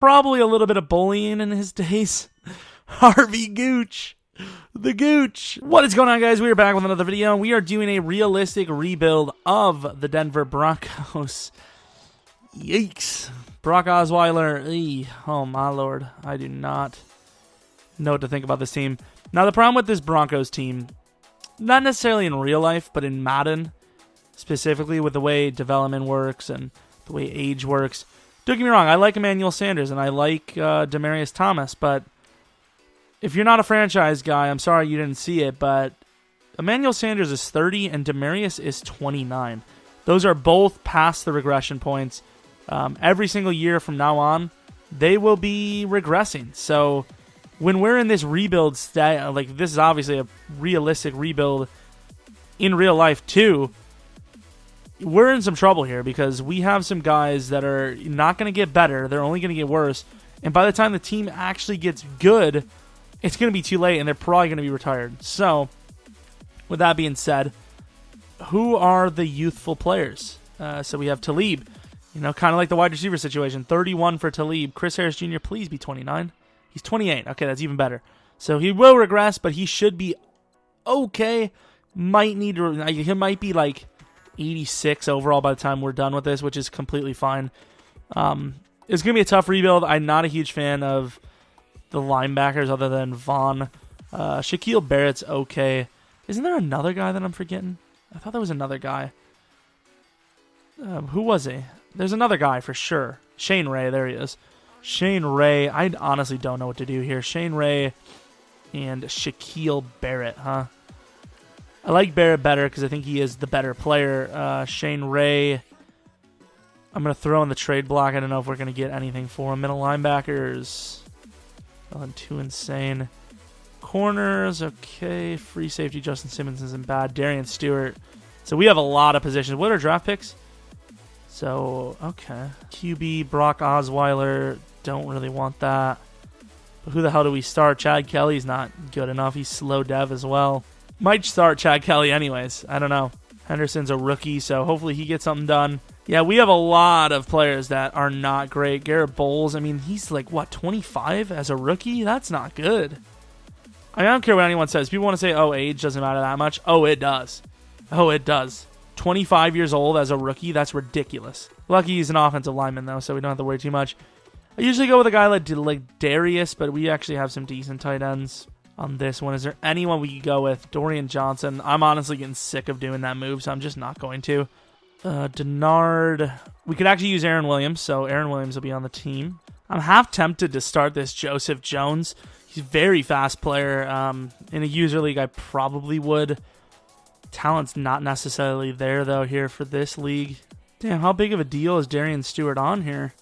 Probably a little bit of bullying in his days. Harvey Gooch. The Gooch. What is going on, guys? We are back with another video. We are doing a realistic rebuild of the Denver Broncos. Yikes. Brock Osweiler. Oh, my lord. I do not know what to think about this team. Now, the problem with this Broncos team, not necessarily in real life, but in Madden, specifically with the way development works and the way age works. Don't get me wrong, I like Emmanuel Sanders and I like Demaryius Thomas, but if you're not a franchise guy, I'm sorry you didn't see it, but Emmanuel Sanders is 30 and Demaryius is 29. Those are both past the regression points. Every single year from now on, they will be regressing. So when we're in this rebuild state, like this is obviously a realistic rebuild in real life too, we're in some trouble here because we have some guys that are not going to get better. They're only going to get worse. And by the time the team actually gets good, it's going to be too late and they're probably going to be retired. So with that being said, who are the youthful players? So we have Talib, kind of like the wide receiver situation. 31 for Talib. Chris Harris Jr., please be 29. He's 28. Okay, that's even better. So he will regress, but he should be okay. He might be like 86 overall by the time we're done with this, which is completely fine. It's going to be a tough rebuild. I'm not a huge fan of the linebackers other than Vaughn. Shaquille Barrett's okay. Isn't there another guy that I'm forgetting? I thought there was another guy. Who was he? There's another guy for sure. Shane Ray, there he is. Shane Ray, I honestly don't know what to do here. Shane Ray and Shaquille Barrett, huh? I like Barrett better because I think he is the better player. Shane Ray, I'm going to throw in the trade block. I don't know if we're going to get anything for him. Middle linebackers, nothing too insane. Corners, okay. Free safety, Justin Simmons isn't bad. Darian Stewart. So we have a lot of positions. What are draft picks? So, okay. QB, Brock Osweiler, don't really want that. But who the hell do we start? Chad Kelly's not good enough. He's slow dev as well. Might start Chad Kelly anyways. I don't know. Henderson's a rookie, so hopefully he gets something done. Yeah, we have a lot of players that are not great. Garrett Bowles, I mean, he's like, 25 as a rookie? That's not good. I don't care what anyone says. People want to say, oh, age doesn't matter that much. Oh, it does. Oh, it does. 25 years old as a rookie, that's ridiculous. Lucky he's an offensive lineman, though, so we don't have to worry too much. I usually go with a guy like Darius, but we actually have some decent tight ends on this one. Is there anyone we could go with? Dorian Johnson. I'm honestly getting sick of doing that move, so I'm just not going to. Denard. We could actually use Aaron Williams, so Aaron Williams will be on the team. I'm half tempted to start this Joseph Jones. He's a very fast player. In a user league, I probably would. Talent's not necessarily there, though, here for this league. Damn, how big of a deal is Darian Stewart on here?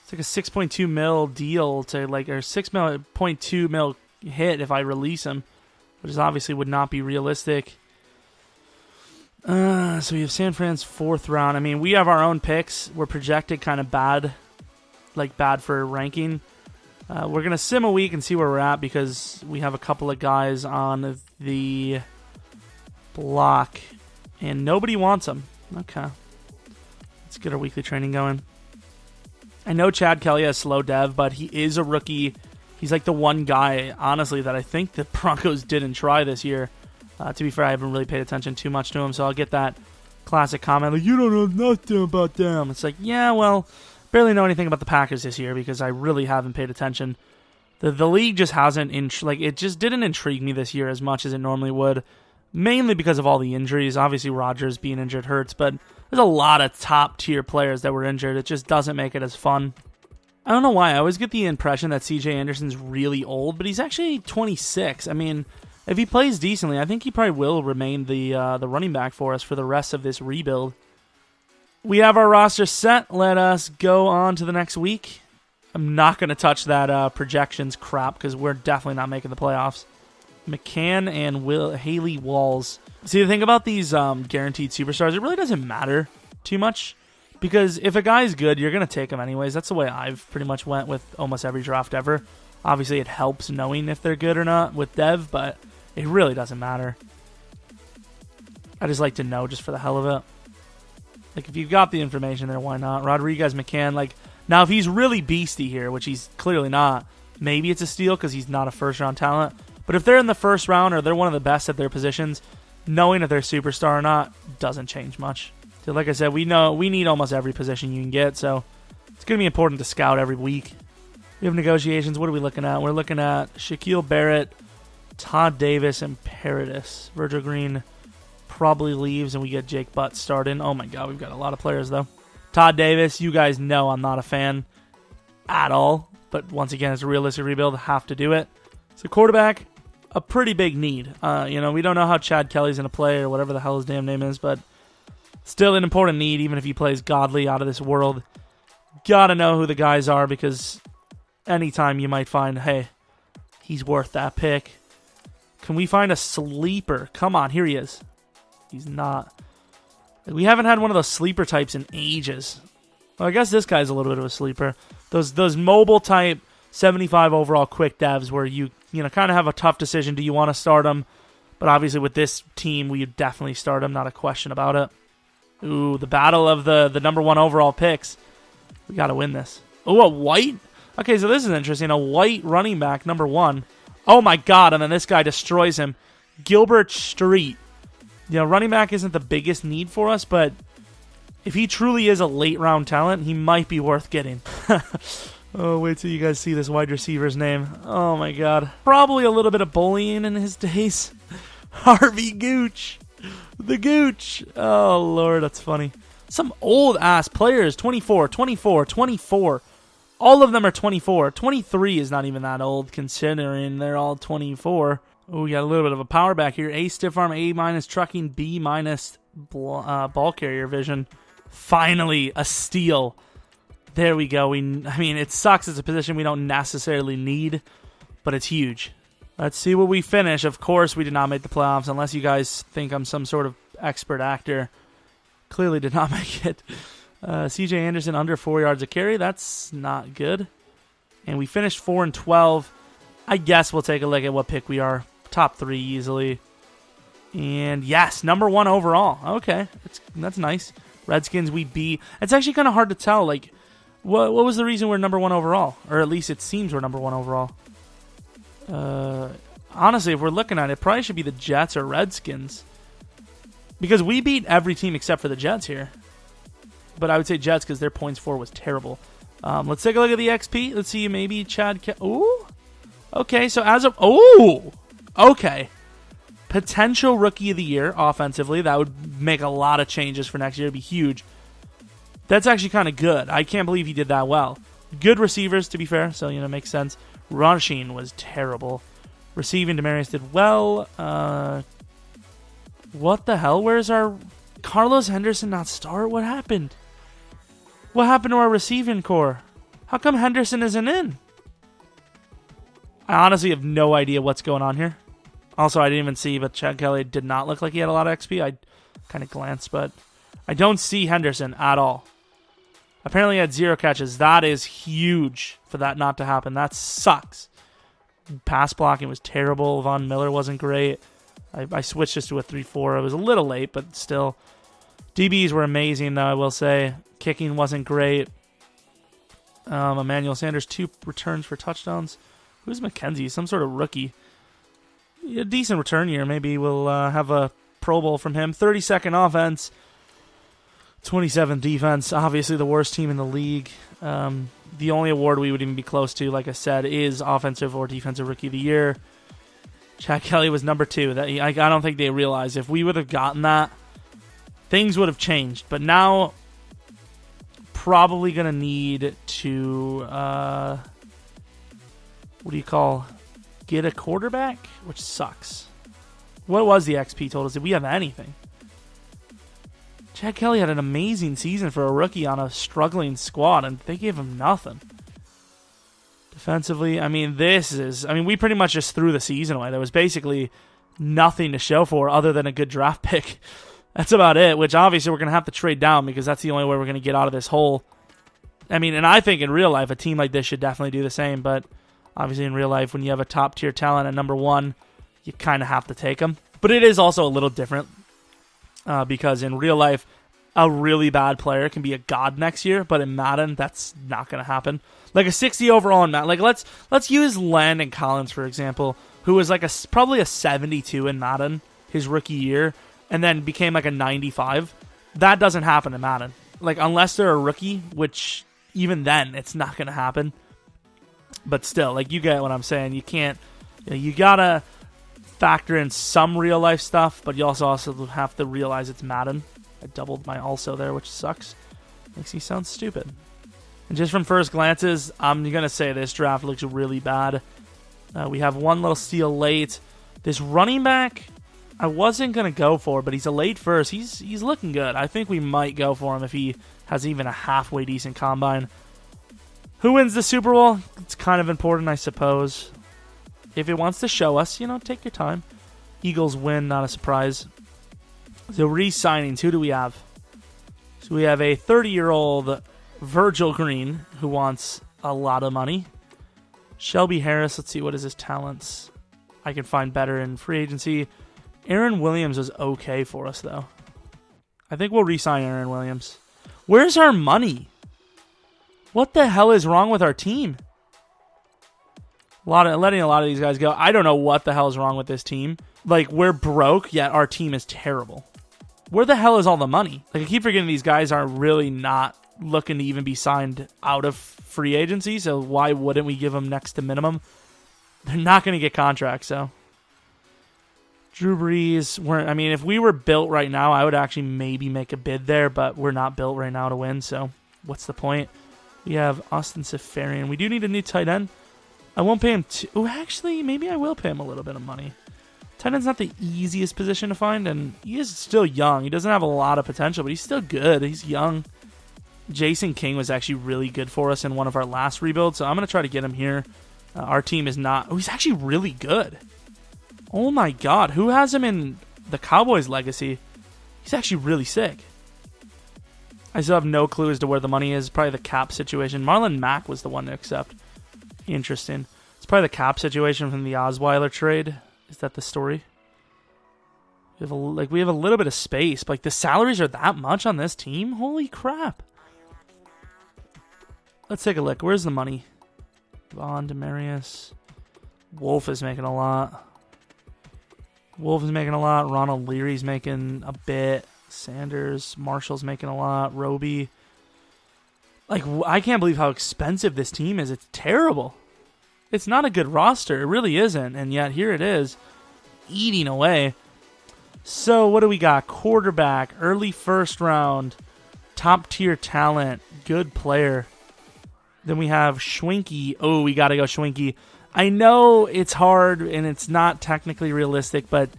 It's like a 6.2 mil deal to or 6.2 mil hit if I release him, which is obviously would not be realistic. So we have San Fran's 4th round. I mean, we have our own picks. We're projected kind of bad, bad for ranking. We're going to sim a week and see where we're at because we have a couple of guys on the block and nobody wants them. Okay. Let's get our weekly training going. I know Chad Kelly has slow dev, but he is a rookie. He's like the one guy, honestly, that I think the Broncos didn't try this year. To be fair, I haven't really paid attention too much to him, so I'll get that classic comment, like, you don't know nothing about them. It's like, yeah, well, barely know anything about the Packers this year because I really haven't paid attention. The league just hasn't, it just didn't intrigue me this year as much as it normally would, mainly because of all the injuries. Obviously, Rodgers being injured hurts, but there's a lot of top-tier players that were injured. It just doesn't make it as fun. I don't know why. I always get the impression that C.J. Anderson's really old, but he's actually 26. I mean, if he plays decently, I think he probably will remain the running back for us for the rest of this rebuild. We have our roster set. Let us go on to the next week. I'm not going to touch that projections crap because we're definitely not making the playoffs. McCann and Haley Walls. See, the thing about these guaranteed superstars, it really doesn't matter too much. Because if a guy's good, you're going to take him anyways. That's the way I've pretty much went with almost every draft ever. Obviously, it helps knowing if they're good or not with Dev, but it really doesn't matter. I just like to know just for the hell of it. Like, if you've got the information there, why not? Rodriguez, McCann, like, Now, if he's really beastie here, which he's clearly not, maybe it's a steal because he's not a first-round talent. But if they're in the first round or they're one of the best at their positions, knowing if they're superstar or not doesn't change much. So like I said, we need almost every position you can get, so it's going to be important to scout every week. We have negotiations. What are we looking at? We're looking at Shaquille Barrett, Todd Davis, and Paradis. Virgil Green probably leaves, and we get Jake Butt starting. Oh my god, we've got a lot of players, though. Todd Davis, you guys know I'm not a fan at all, but once again, it's a realistic rebuild. Have to do it. So quarterback, a pretty big need. We don't know how Chad Kelly's going to play or whatever the hell his damn name is, but still an important need, even if he plays godly out of this world. Got to know who the guys are because anytime you might find, hey, he's worth that pick. Can we find a sleeper? Come on, here he is. He's not. We haven't had one of those sleeper types in ages. Well, I guess this guy's a little bit of a sleeper. Those mobile type 75 overall quick devs where you kind of have a tough decision. Do you want to start them? But obviously with this team, we definitely start them. Not a question about it. Ooh, the battle of the number 1 overall picks. We got to win this. Ooh, a white? Okay, so this is interesting. A white running back, number 1. Oh my god, and then this guy destroys him. Gilbert Street. Running back isn't the biggest need for us, but if he truly is a late-round talent, he might be worth getting. Oh, wait till you guys see this wide receiver's name. Oh, my God. Probably a little bit of bullying in his days. Harvey Gooch. The Gooch. Oh, Lord, that's funny. Some old-ass players. 24, 24, 24. All of them are 24. 23 is not even that old, considering they're all 24. Oh, we got a little bit of a power back here. A stiff arm, A- trucking, B- ball carrier vision. Finally, a steal. There we go. It sucks. It's a position we don't necessarily need, but it's huge. Let's see what we finish. Of course, we did not make the playoffs, unless you guys think I'm some sort of expert actor. Clearly did not make it. C.J. Anderson under 4 yards a carry. That's not good. And we finished 4-12. I guess we'll take a look at what pick we are. Top 3 easily. And yes, number 1 overall. Okay, that's nice. Redskins we beat. It's actually kind of hard to tell. Like, what was the reason we're number 1 overall? Or at least it seems we're number 1 overall. Honestly, if we're looking at it, probably should be the Jets or Redskins. Because we beat every team except for the Jets here. But I would say Jets because their points for was terrible. Let's take a look at the XP. Let's see, maybe Chad... Ooh. Okay, so as of... Ooh. Okay. Potential Rookie of the Year offensively. That would make a lot of changes for next year. It'd be huge. That's actually kind of good. I can't believe he did that well. Good receivers, to be fair, so, makes sense. Rushing was terrible. Receiving, Demaryius did well. What the hell? Where's our... Carlos Henderson not start? What happened? What happened to our receiving core? How come Henderson isn't in? I honestly have no idea what's going on here. Also, I didn't even see, but Chad Kelly did not look like he had a lot of XP. I kind of glanced, but I don't see Henderson at all. Apparently he had 0 catches. That is huge for that not to happen. That sucks. Pass blocking was terrible. Von Miller wasn't great. I switched just to a 3-4. It was a little late, but still. DBs were amazing, though, I will say. Kicking wasn't great. Emmanuel Sanders, 2 returns for touchdowns. Who's McKenzie? Some sort of rookie. A decent return year. Maybe we'll have a Pro Bowl from him. 32nd offense. 27th defense. Obviously the worst team in the league. The only award we would even be close to, like I said, is Offensive or Defensive Rookie of the Year. Chad Kelly was number 2. I don't think they realized if we would have gotten that, things would have changed. But now, probably going to need to, get a quarterback? Which sucks. What was the XP total? Did we have anything? Chad Kelly had an amazing season for a rookie on a struggling squad, and they gave him nothing. Defensively, we pretty much just threw the season away. There was basically nothing to show for other than a good draft pick. That's about it, which obviously we're going to have to trade down because that's the only way we're going to get out of this hole. And I think in real life, a team like this should definitely do the same, but obviously in real life, when you have a top-tier talent at number 1, you kind of have to take them. But it is also a little different because in real life, a really bad player can be a god next year, but in Madden, that's not going to happen. Like a 60 overall in Madden. Like let's use Landon Collins, for example, who was like probably a 72 in Madden his rookie year, and then became like a 95. That doesn't happen in Madden. Like, unless they're a rookie, which even then, it's not going to happen. But still, like, you get what I'm saying. You can't, you got to factor in some real life stuff, but you also have to realize it's Madden. I doubled my also there, which sucks. Makes me sound stupid. And just from first glances, I'm going to say this draft looks really bad. We have one little steal late. This running back, I wasn't going to go for, but he's a late first. He's looking good. I think we might go for him if he has even a halfway decent combine. Who wins the Super Bowl? It's kind of important, I suppose. If it wants to show us, take your time. Eagles win, not a surprise. So re-signings, who do we have? So we have a 30-year-old Virgil Green who wants a lot of money. Shelby Harris, let's see, what is his talents? I can find better in free agency. Aaron Williams is okay for us, though. I think we'll re-sign Aaron Williams. Where's our money? What the hell is wrong with our team? Letting a lot of these guys go. I don't know what the hell is wrong with this team. Like, we're broke, yet our team is terrible. Where the hell is all the money? Like, I keep forgetting these guys are really not looking to even be signed out of free agency, so why wouldn't we give them next to minimum? They're not going to get contracts, so. Drew Brees, if we were built right now, I would actually maybe make a bid there, but we're not built right now to win, so what's the point? We have Austin Seferian. We do need a new tight end. I won't pay him actually, maybe I will pay him a little bit of money. Tight end's not the easiest position to find, and he is still young. He doesn't have a lot of potential, but he's still good. He's young. Jason King was actually really good for us in one of our last rebuilds, so I'm going to try to get him here. Our team is not... Oh, he's actually really good. Oh my god, who has him in the Cowboys legacy? He's actually really sick. I still have no clue as to where the money is. Probably the cap situation. Marlon Mack was the one to accept. Interesting. It's probably the cap situation from the Osweiler trade. Is that the story? We have a little bit of space, but the salaries are that much on this team? Holy crap. Let's take a look. Where's the money? Vaughn, Demarius. Wolf is making a lot. Ronald Leary's making a bit. Sanders. Marshall's making a lot. Roby. I can't believe how expensive this team is. It's terrible. It's not a good roster. It really isn't. And yet here it is. Eating away. So what do we got? Quarterback. Early first round. Top tier talent. Good player. Then we have Schwinky. Oh, we got to go Schwinky. I know it's hard and it's not technically realistic, but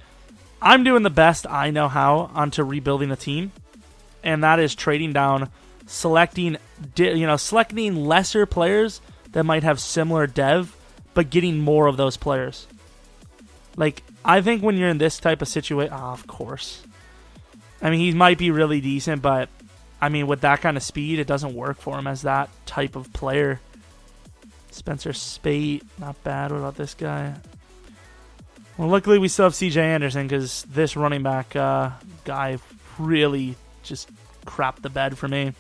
I'm doing the best I know how onto rebuilding a team, and that is trading down, selecting lesser players that might have similar dev, but getting more of those players. Like, I think when you're in this type of situation, of course. He might be really decent, but with that kind of speed, it doesn't work for him as that type of player. Spencer Spate, not bad. What about this guy? Well, luckily we still have CJ Anderson because this running back guy really just crapped the bed for me.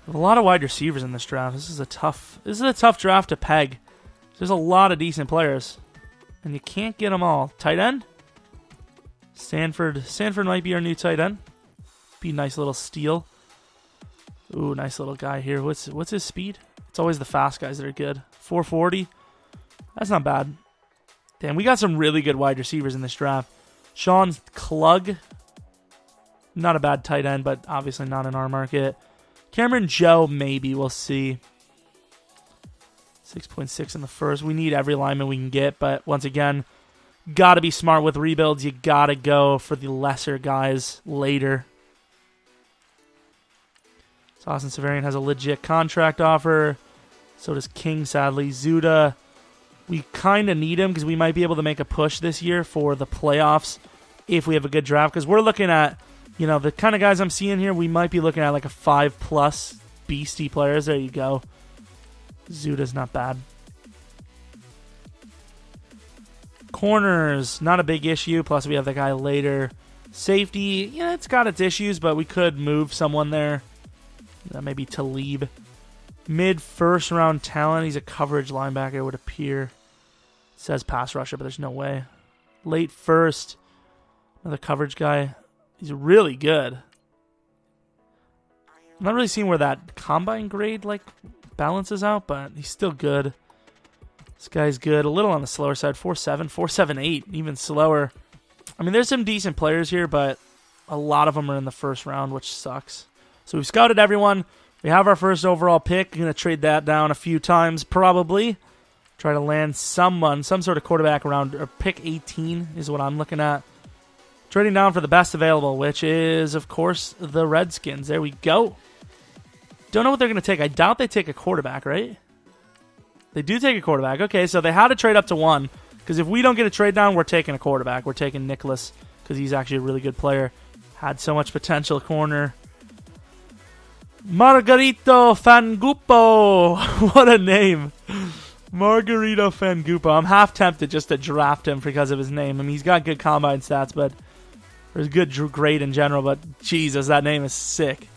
A lot of wide receivers in this draft. This is a tough draft to peg. There's a lot of decent players, and you can't get them all. Tight end? Sanford might be our new tight end. Be a nice little steal. Ooh, nice little guy here. What's his speed? It's always the fast guys that are good. 440. That's not bad. Damn, we got some really good wide receivers in this draft. Sean Klug. Not a bad tight end, but obviously not in our market. Cameron Joe, maybe. We'll see. 6.6 in the first. We need every lineman we can get, but once again, got to be smart with rebuilds. You got to go for the lesser guys later. So Austin Severian has a legit contract offer. So does King, sadly. Zuda, we kind of need him because we might be able to make a push this year for the playoffs if we have a good draft. Because we're looking at, the kind of guys I'm seeing here, we might be looking at like a 5+ beastie players. There you go. Zuda's not bad. Corners, not a big issue. Plus we have the guy later. Safety, yeah, it's got its issues, but we could move someone there. Maybe Talib. Mid-first round talent. He's a coverage linebacker, it would appear. It says pass rusher, but there's no way. Late first. Another coverage guy. He's really good. I'm not really seeing where that combine grade balances out, but he's still good. This guy's good. A little on the slower side. 4.7, 4.78, even slower. I mean, there's some decent players here, but a lot of them are in the first round, which sucks. So we've scouted everyone. We have our first overall pick. Going to trade that down a few times, probably. Try to land some sort of quarterback around, or pick 18 is what I'm looking at. Trading down for the best available, which is, of course, the Redskins. There we go. Don't know what they're going to take. I doubt they take a quarterback, right? They do take a quarterback. Okay, so they had to trade up to 1. Because if we don't get a trade down, we're taking a quarterback. We're taking Nicholas because he's actually a really good player. Had so much potential corner. Margarito Fangupo. What a name. Margarito Fangupo. I'm half tempted just to draft him because of his name. I mean, he's got good combine stats, but there's good grade in general. But Jesus, that name is sick.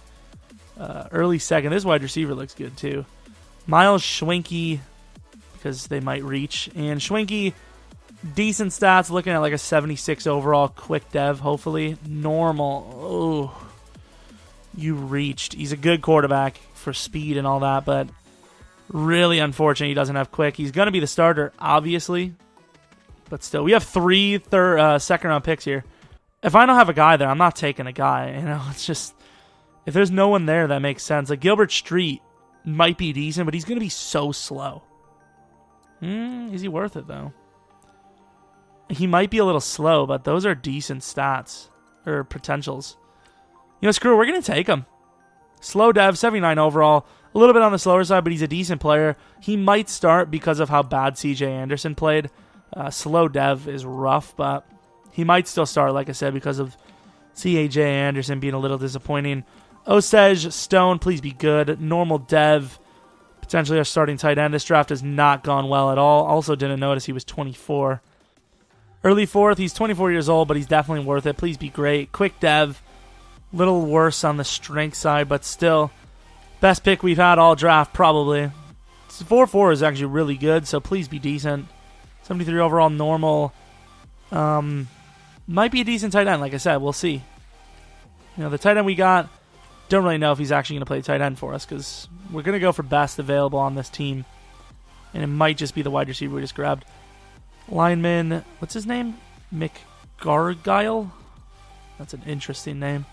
Early second. This wide receiver looks good too. Miles Schwenke, because they might reach. And Schwenke, decent stats, looking at like a 76 overall, quick dev, hopefully. Normal. Oh, you reached. He's a good quarterback for speed and all that, but really unfortunate he doesn't have quick. He's going to be the starter, obviously, but still. We have 3 second-round picks here. If I don't have a guy there, I'm not taking a guy. You know, it's just, if there's no one there, that makes sense. Like Gilbert Street might be decent, but he's going to be so slow. Is he worth it, though? He might be a little slow, but those are decent stats, or potentials. You know, screw it, we're going to take him. Slow dev, 79 overall. A little bit on the slower side, but he's a decent player. He might start because of how bad C.J. Anderson played. Slow dev is rough, but he might still start, like I said, because of C.J. Anderson being a little disappointing. Osej Stone, please be good. Normal dev, potentially our starting tight end. This draft has not gone well at all. Also didn't notice he was 24. Early fourth, he's 24 years old, but he's definitely worth it. Please be great. Quick dev, little worse on the strength side, but still, best pick we've had all draft, probably. 4.4 is actually really good, so please be decent. 73 overall, normal. Might be a decent tight end, like I said. We'll see. You know, the tight end we got, don't really know if he's actually going to play tight end for us, because we're going to go for best available on this team, and it might just be the wide receiver we just grabbed. Lineman, what's his name? McGargyle? That's an interesting name.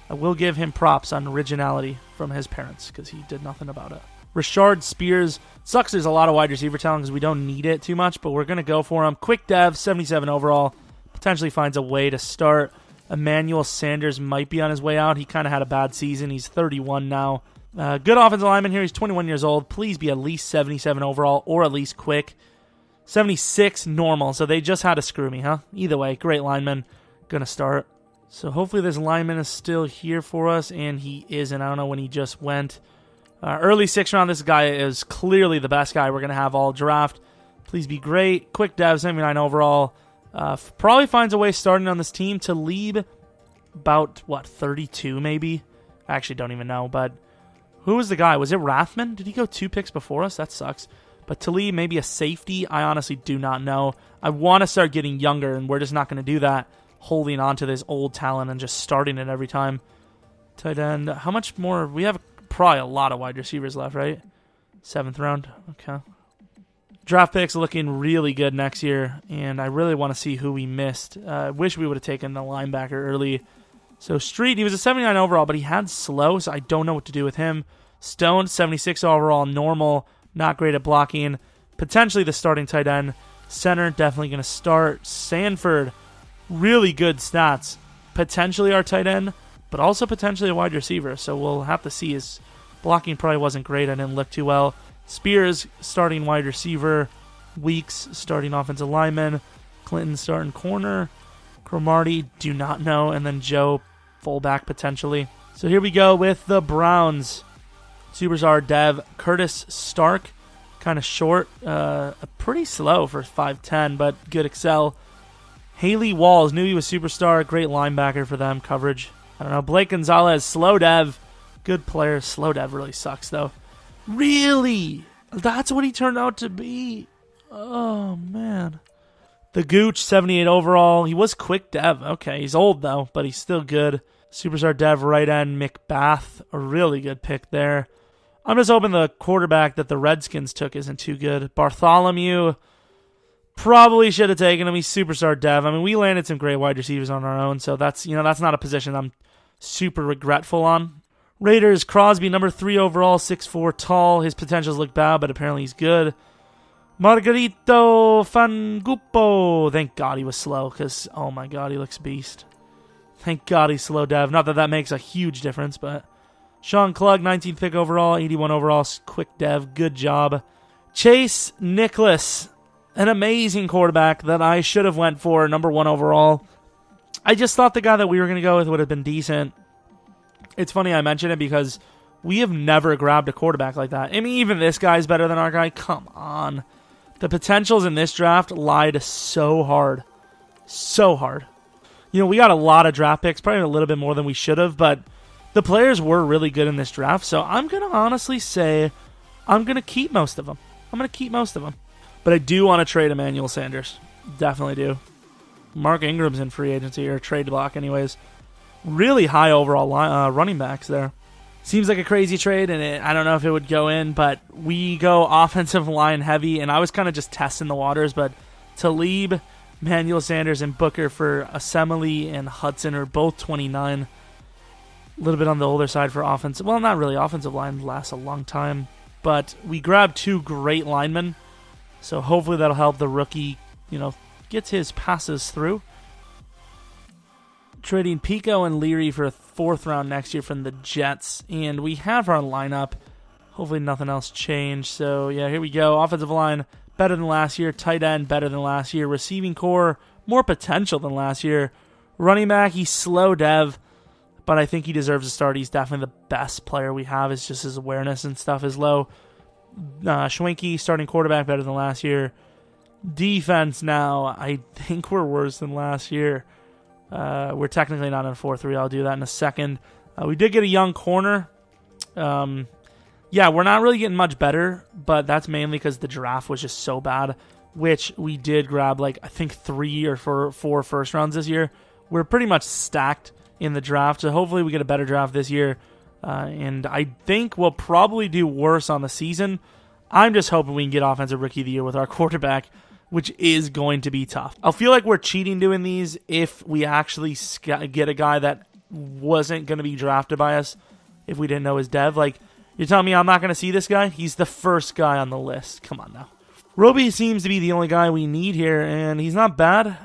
I will give him props on originality from his parents because he did nothing about it. Rashard Spears. Sucks there's a lot of wide receiver talent because we don't need it too much, but we're going to go for him. Quick dev, 77 overall. Potentially finds a way to start. Emmanuel Sanders might be on his way out. He kind of had a bad season. He's 31 now. Good offensive lineman here. He's 21 years old. Please be at least 77 overall or at least quick. 76 normal, so they just had to screw me, huh? Either way, great lineman. Gonna start. So hopefully this lineman is still here for us, and he isn't. I don't know when he just went. Early 6th round, this guy is clearly the best guy we're gonna have all draft. Please be great. Quick dev, 79 overall. Probably finds a way starting on this team to lead about, 32 maybe? I actually don't even know, but who was the guy? Was it Rathman? Did he go 2 picks before us? That sucks. But Talib, maybe a safety? I honestly do not know. I want to start getting younger, and we're just not going to do that, holding on to this old talent and just starting it every time. Tight end. How much more? We have probably a lot of wide receivers left, right? 7th round. Okay. Draft picks looking really good next year, and I really want to see who we missed. I wish we would have taken the linebacker early. So Street, he was a 79 overall, but he had slow, so I don't know what to do with him. Stone, 76 overall, normal. Not great at blocking. Potentially the starting tight end. Center, definitely going to start. Sanford, really good stats. Potentially our tight end, but also potentially a wide receiver. So we'll have to see. His blocking probably wasn't great. I didn't look too well. Spears, starting wide receiver. Weeks, starting offensive lineman. Clinton, starting corner. Cromartie, do not know. And then Joe, fullback potentially. So here we go with the Browns. Superstar dev, Curtis Stark, kind of short, pretty slow for 5'10", but good excel. Haley Walls, knew he was superstar. Great linebacker for them. Coverage. I don't know. Blake Gonzalez, slow dev. Good player. Slow dev really sucks, though. Really? That's what he turned out to be. Oh, man. The Gooch, 78 overall. He was quick dev. Okay, he's old, though, but he's still good. Superstar dev, right end, McBath. A really good pick there. I'm just hoping the quarterback that the Redskins took isn't too good. Bartholomew, probably should have taken him. He's superstar dev. I mean, we landed some great wide receivers on our own, so that's not a position I'm super regretful on. Raiders, Crosby, number 3 overall, 6'4", tall. His potentials look bad, but apparently he's good. Margarito Fangupo. Thank God he was slow, because, oh my God, he looks beast. Thank God he's slow dev. Not that that makes a huge difference, but... Sean Klug, 19th pick overall, 81 overall, quick dev. Good job. Chase Nicholas, an amazing quarterback that I should have went for, number 1 overall. I just thought the guy that we were going to go with would have been decent. It's funny I mention it because we have never grabbed a quarterback like that. I mean, even this guy's better than our guy. Come on. The potentials in this draft lied so hard. So hard. You know, we got a lot of draft picks, probably a little bit more than we should have, but the players were really good in this draft, so I'm going to honestly say I'm going to keep most of them. But I do want to trade Emmanuel Sanders. Definitely do. Mark Ingram's in free agency, or trade block anyways. Really high overall running backs there. Seems like a crazy trade, and I don't know if it would go in, but we go offensive line heavy, and I was kind of just testing the waters, but Talib, Emmanuel Sanders, and Booker for Assembly and Hudson are both 29. A little bit on the older side for offensive. Well, not really. Offensive line lasts a long time. But we grabbed 2 great linemen. So hopefully that'll help the rookie, gets his passes through. Trading Pico and Leary for a 4th round next year from the Jets. And we have our lineup. Hopefully nothing else changed. So, yeah, here we go. Offensive line, better than last year. Tight end, better than last year. Receiving core, more potential than last year. Running back, he's slow dev. But I think he deserves a start. He's definitely the best player we have. It's just his awareness and stuff is low. Schwenke, starting quarterback, better than last year. Defense now, I think we're worse than last year. We're technically not in a 4-3. I'll do that in a second. We did get a young corner. Yeah, we're not really getting much better, but that's mainly because the draft was just so bad, which we did grab, I think 3 or 4 first rounds this year. We're pretty much stacked in the draft, so hopefully we get a better draft this year, and I think we'll probably do worse on the season. I'm just hoping we can get Offensive Rookie of the Year with our quarterback, which is going to be tough. I feel like we're cheating doing these if we actually get a guy that wasn't going to be drafted by us if we didn't know his dev. You're telling me I'm not going to see this guy? He's the first guy on the list. Come on now. Roby seems to be the only guy we need here, and he's not bad.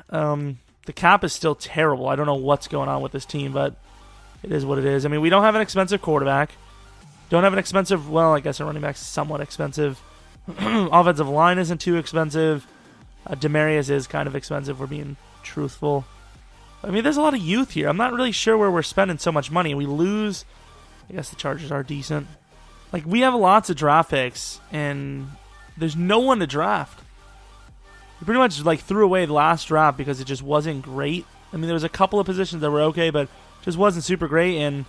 The cap is still terrible. I don't know what's going on with this team, but it is what it is. I mean, we don't have an expensive quarterback. Don't have an expensive, well, I guess our running back's somewhat expensive. Offensive line isn't too expensive. Demarius is kind of expensive, we're being truthful. I mean, there's a lot of youth here. I'm not really sure where we're spending so much money. We lose. I guess the Chargers are decent. We have lots of draft picks, and there's no one to draft. We pretty much threw away the last draft because it just wasn't great. I mean, there was a couple of positions that were okay, but just wasn't super great. And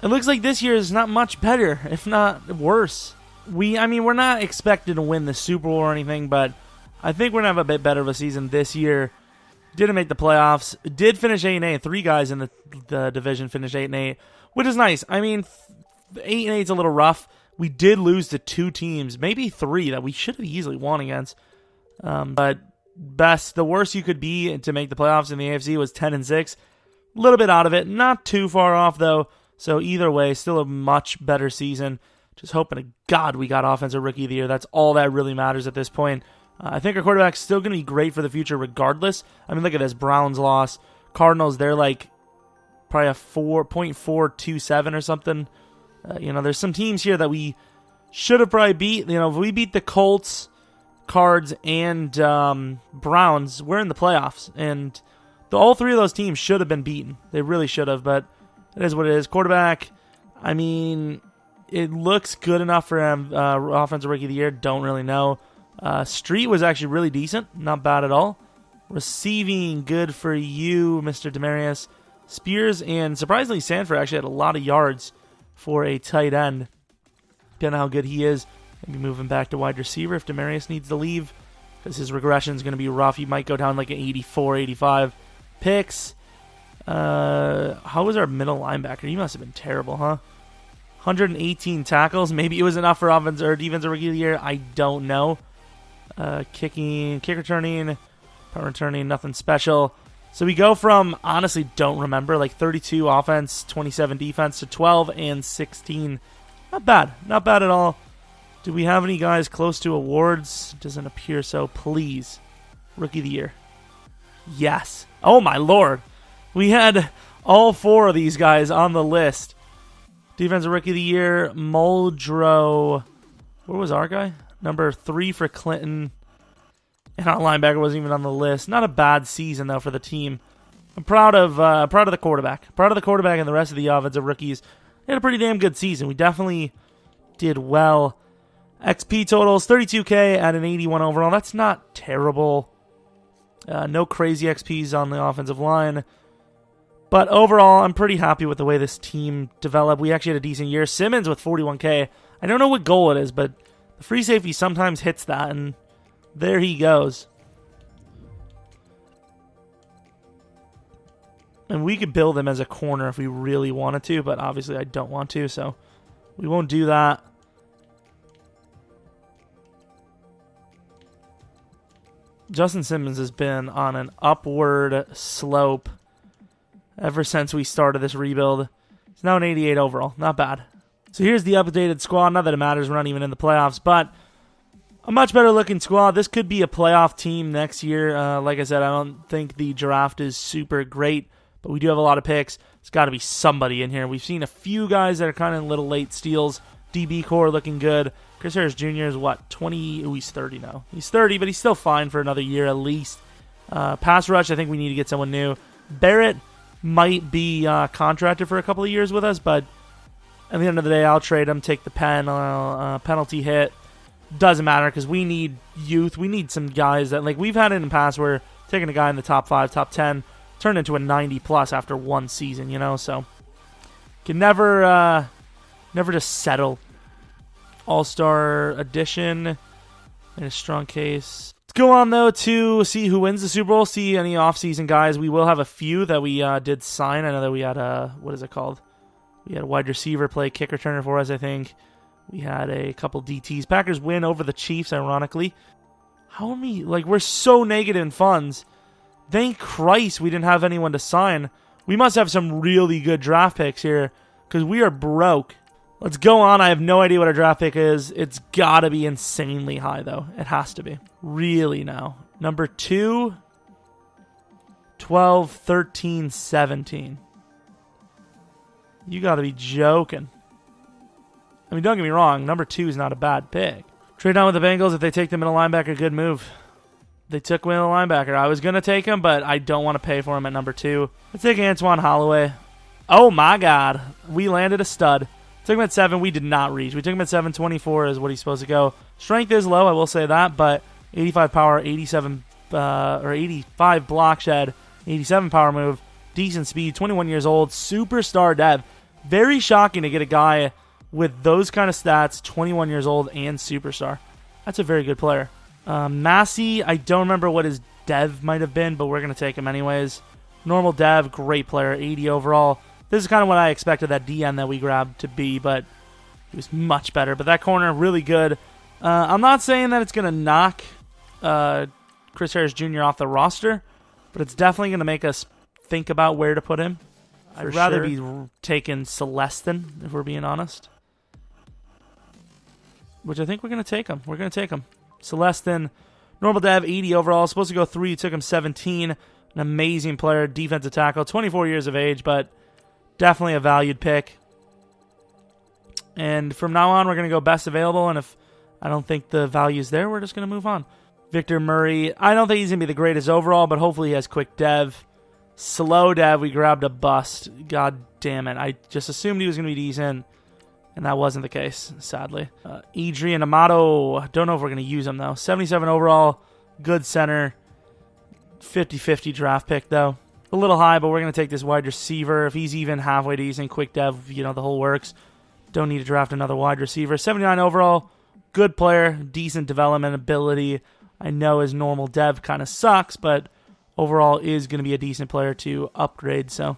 it looks like this year is not much better, if not worse. We're not expected to win the Super Bowl or anything, but I think we're going to have a bit better of a season this year. Didn't make the playoffs. Did finish 8-8. 3 guys in the division finished 8-8, which is nice. I mean, 8-8 is a little rough. We did lose to 2 teams, maybe 3, that we should have easily won against. But the worst you could be to make the playoffs in the AFC was 10-6. A little bit out of it. Not too far off, though. So either way, still a much better season. Just hoping to God we got Offensive Rookie of the Year. That's all that really matters at this point. I think our quarterback's still going to be great for the future regardless. I mean, look at this. Browns loss. Cardinals, they're probably a 4.427 or something. There's some teams here that we should have probably beat. If we beat the Colts, Cards, and Browns, we're in the playoffs. And all 3 of those teams should have been beaten. They really should have, but it is what it is. Quarterback, I mean, it looks good enough for him. Offensive Rookie of the Year, don't really know. Street was actually really decent. Not bad at all. Receiving, good for you, Mr. Demarius. Spears and surprisingly Sanford actually had a lot of yards for a tight end. Don't know how good he is. Maybe moving back to wide receiver if Demarius needs to leave because his regression is going to be rough. He might go down like an 84, 85. Picks. How was our middle linebacker? He must have been terrible, huh? 118 tackles. Maybe it was enough for offense or defensive rookie of the year. I don't know. Kicking, kick returning, punt returning, nothing special. So we go from, honestly, don't remember, like 32 offense, 27 defense to 12 and 16. Not bad. Not bad at all. Do we have any guys close to awards? Doesn't appear so. Please. Rookie of the year. Yes. Oh, my Lord. We had all 4 of these guys on the list. Defensive Rookie of the Year, Muldrow. Where was our guy? Number 3 for Clinton. And our linebacker wasn't even on the list. Not a bad season, though, for the team. I'm proud of the quarterback. Proud of the quarterback and the rest of the offensive rookies. They had a pretty damn good season. We definitely did well. XP totals, 32K at an 81 overall. That's not terrible. No crazy XPs on the offensive line. But overall, I'm pretty happy with the way this team developed. We actually had a decent year. Simmons with 41K. I don't know what goal it is, but the free safety sometimes hits that, and there he goes. And we could build him as a corner if we really wanted to, but obviously I don't want to, so we won't do that. Justin Simmons has been on an upward slope ever since we started this rebuild. It's now an 88 overall. Not bad. So here's the updated squad. Not that it matters. We're not even in the playoffs, but a much better looking squad. This could be a playoff team next year. Like I said, I don't think the draft is super great, but we do have a lot of picks. There's got to be somebody in here. We've seen a few guys that are kind of little late steals. DB core looking good. Chris Harris Jr. is what, 20? Ooh, he's 30 now. He's 30, but he's still fine for another year at least. Pass rush, I think we need to get someone new. Barrett might be contracted for a couple of years with us, but at the end of the day, I'll trade him, take the penalty hit. Doesn't matter because we need youth. We need some guys that, like, we've had it in the past where taking a guy in the top 5, top 10, turned into a 90+ after one season, you know, so can never just settle. All-Star edition in a strong case. Let's go on, though, to see who wins the Super Bowl, see any off-season guys. We will have a few that we did sign. I know that we had what is it called? We had a wide receiver play kick returner for us, I think. We had a couple DTs. Packers win over the Chiefs, ironically. How many? Like, we're so negative in funds. Thank Christ we didn't have anyone to sign. We must have some really good draft picks here because we are broke. Let's go on. I have no idea what our draft pick is. It's got to be insanely high, though. It has to be. Really now. Number 2, 12, 13, 17. You got to be joking. I mean, don't get me wrong. Number 2 is not a bad pick. Trade down with the Bengals if they take the middle linebacker. Good move. They took middle linebacker. I was going to take him, but I don't want to pay for him at number 2. Let's take Antoine Holloway. Oh, my God. We landed a stud. Took him at 7. We did not reach. We took him at 7. 24 is what he's supposed to go. Strength is low, I will say that, but 85 power, 87 or 85 block shed, 87 power move, decent speed, 21 years old, superstar dev. Very shocking to get a guy with those kind of stats, 21 years old and superstar. That's a very good player. Massey, I don't remember what his dev might have been, but we're going to take him anyways. Normal dev, great player, 80 overall. This is kind of what I expected that DN that we grabbed to be, but he was much better. But that corner, really good. I'm not saying that it's going to knock Chris Harris Jr. off the roster, but it's definitely going to make us think about where to put him. I'd rather be taking Celestin, if we're being honest. Which I think we're going to take him. We're going to take him. Celestin, normal dev, 80 overall. Supposed to go 3, took him 17. An amazing player, defensive tackle, 24 years of age, but definitely a valued pick. And from now on, we're going to go best available, and if I don't think the value's there, we're just going to move on. Victor Murray, I don't think he's going to be the greatest overall, but hopefully he has quick dev. Slow dev, we grabbed a bust. God damn it. I just assumed he was going to be decent, and that wasn't the case, sadly. Adrian Amato, don't know if we're going to use him, though. 77 overall, good center. 50-50 draft pick, though. A little high, but we're going to take this wide receiver. If he's even halfway decent, quick dev, the whole works. Don't need to draft another wide receiver. 79 overall, good player, decent development ability. I know his normal dev kind of sucks, but overall is going to be a decent player to upgrade, so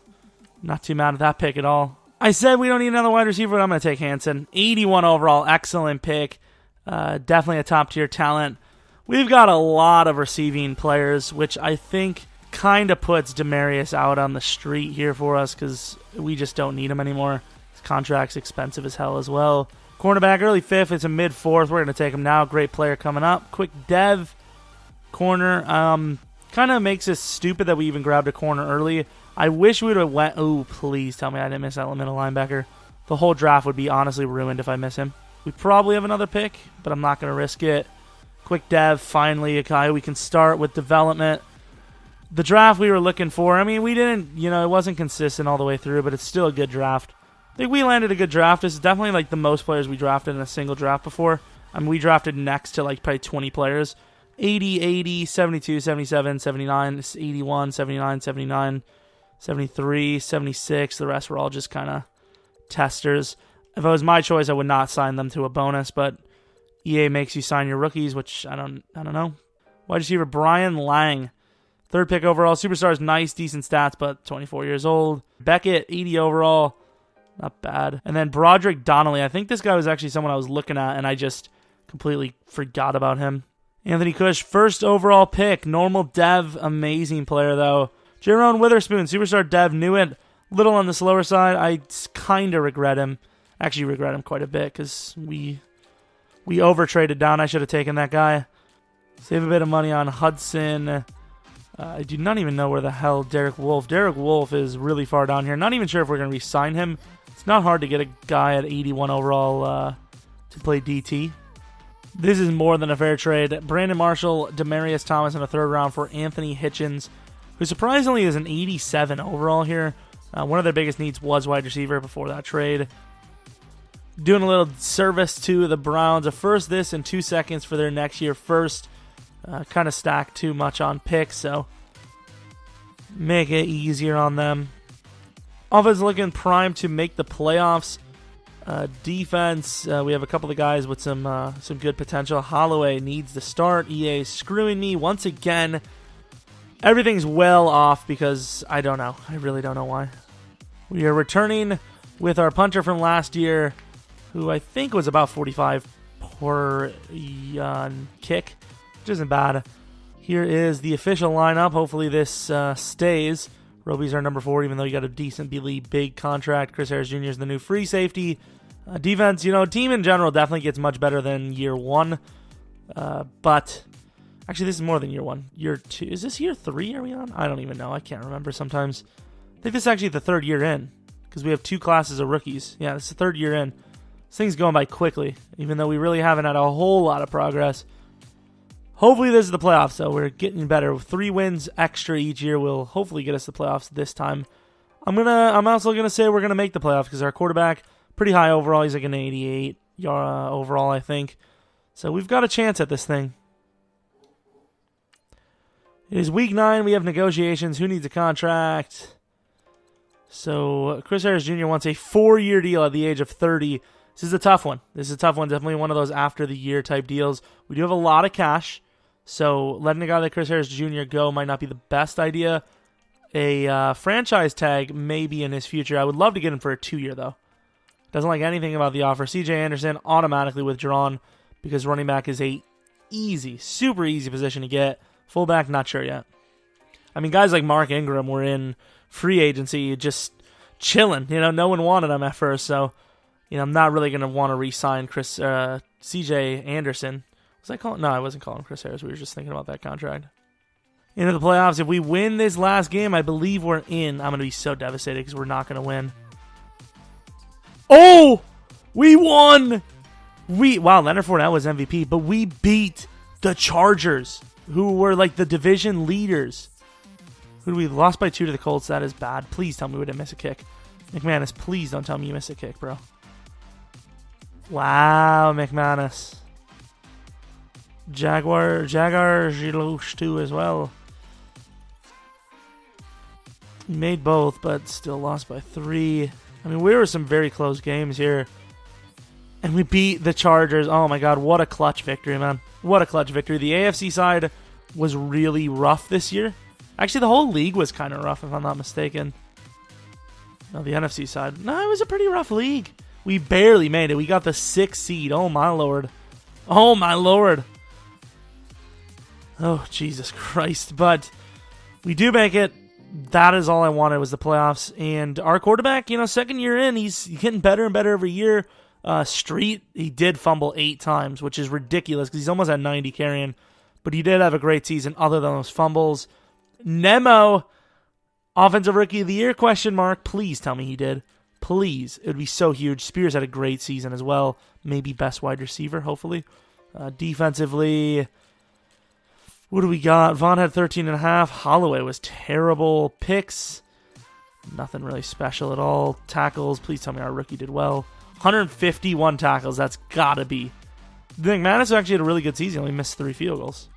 not too mad at that pick at all. I said we don't need another wide receiver, but I'm going to take Hansen. 81 overall, excellent pick. Definitely a top-tier talent. We've got a lot of receiving players, which I think kind of puts Demarius out on the street here for us because we just don't need him anymore. His contract's expensive as hell as well. Cornerback, early 5th. It's a mid-4th. We're going to take him now. Great player coming up. Quick dev. Corner. Kind of makes us stupid that we even grabbed a corner early. I wish we would have went... Oh, please tell me I didn't miss that middle linebacker. The whole draft would be honestly ruined if I miss him. We probably have another pick, but I'm not going to risk it. Quick dev. Finally, a guy we can start with development. The draft we were looking for, I mean, we didn't... it wasn't consistent all the way through, but it's still a good draft. I think we landed a good draft. This is definitely like the most players we drafted in a single draft before. I mean, we drafted next to like probably 20 players. 80, 80, 72, 77, 79, 81, 79, 79, 73, 76. The rest were all just kind of testers. If it was my choice, I would not sign them to a bonus, but EA makes you sign your rookies, which I don't know. Wide receiver Brian Lang. 3rd pick overall. Superstar is nice, decent stats, but 24 years old. Beckett, 80 overall. Not bad. And then Broderick Donnelly. I think this guy was actually someone I was looking at, and I just completely forgot about him. Anthony Cush, 1st overall pick. Normal dev. Amazing player, though. Jerome Witherspoon, superstar dev. Knew it. Little on the slower side. I kind of regret him. Actually regret him quite a bit because we over-traded down. I should have taken that guy. Save a bit of money on Hudson. I do not even know where the hell Derek Wolfe. Derek Wolfe is really far down here. Not even sure if we're going to re-sign him. It's not hard to get a guy at 81 overall to play DT. This is more than a fair trade. Brandon Marshall, Demarius Thomas in a 3rd round for Anthony Hitchens, who surprisingly is an 87 overall here. One of their biggest needs was wide receiver before that trade. Doing a little service to the Browns. A first this and 2 seconds for their next year first. Kind of stacked too much on picks, so make it easier on them. Offense looking primed to make the playoffs. Defense, we have a couple of guys with some good potential. Holloway needs to start. EA is screwing me once again. Everything's well off because I don't know. I really don't know why. We are returning with our punter from last year, who I think was about 45 per kick, which isn't bad. Here is the official lineup. Hopefully this stays. Roby's our number 4, even though he got a decent big contract. Chris Harris Jr. is the new free safety. Defense, team in general definitely gets much better than year 1. But actually, this is more than year 1. Year 2. Is this year 3 are we on? I don't even know. I can't remember sometimes. I think this is actually the 3rd year in because we have 2 classes of rookies. Yeah, this is the 3rd year in. This thing's going by quickly, even though we really haven't had a whole lot of progress. Hopefully this is the playoffs, though. We're getting better. 3 wins extra each year will hopefully get us the playoffs this time. I'm also gonna say we're gonna make the playoffs because our quarterback pretty high overall. He's like an 88 overall, I think. So we've got a chance at this thing. It is week 9. We have negotiations. Who needs a contract? So Chris Harris Jr. wants a 4-year deal at the age of 30. This is a tough one. Definitely one of those after the year type deals. We do have a lot of cash. So letting a guy like Chris Harris Jr. go might not be the best idea. A franchise tag may be in his future. I would love to get him for a 2-year, though. Doesn't like anything about the offer. CJ Anderson automatically withdrawn because running back is a super easy position to get. Fullback, not sure yet. I mean, guys like Mark Ingram were in free agency just chilling. No one wanted him at first, so I'm not really going to want to re-sign CJ Anderson. No, I wasn't calling him Chris Harris. We were just thinking about that contract. Into the playoffs. If we win this last game, I believe we're in. I'm going to be so devastated because we're not going to win. Oh! We won! Wow, Leonard Fournette was MVP, but we beat the Chargers, who were like the division leaders. We lost by 2 to the Colts. That is bad. Please tell me we didn't miss a kick. McManus, please don't tell me you missed a kick, bro. Wow, McManus. Jaguar Gilouche too as well. We made both, but still lost by 3. I mean, we were some very close games here. And we beat the Chargers. Oh my god, what a clutch victory, man. What a clutch victory. The AFC side was really rough this year. Actually, the whole league was kind of rough, if I'm not mistaken. No, the NFC side. No, it was a pretty rough league. We barely made it. We got the 6th seed. Oh, my lord. Oh, my lord. Oh, Jesus Christ. But we do make it. That is all I wanted was the playoffs. And our quarterback, second year in, he's getting better and better every year. Street, he did fumble 8 times, which is ridiculous because he's almost at 90 carrying. But he did have a great season other than those fumbles. Nemo, Offensive Rookie of the Year, ? Please tell me he did. Please. It would be so huge. Spears had a great season as well. Maybe best wide receiver, hopefully. Defensively, what do we got? Vaughn had 13.5. Holloway was terrible. Picks, nothing really special at all. Tackles, please tell me our rookie did well. 151 tackles. That's got to be. McManus actually had a really good season. He only missed 3 field goals.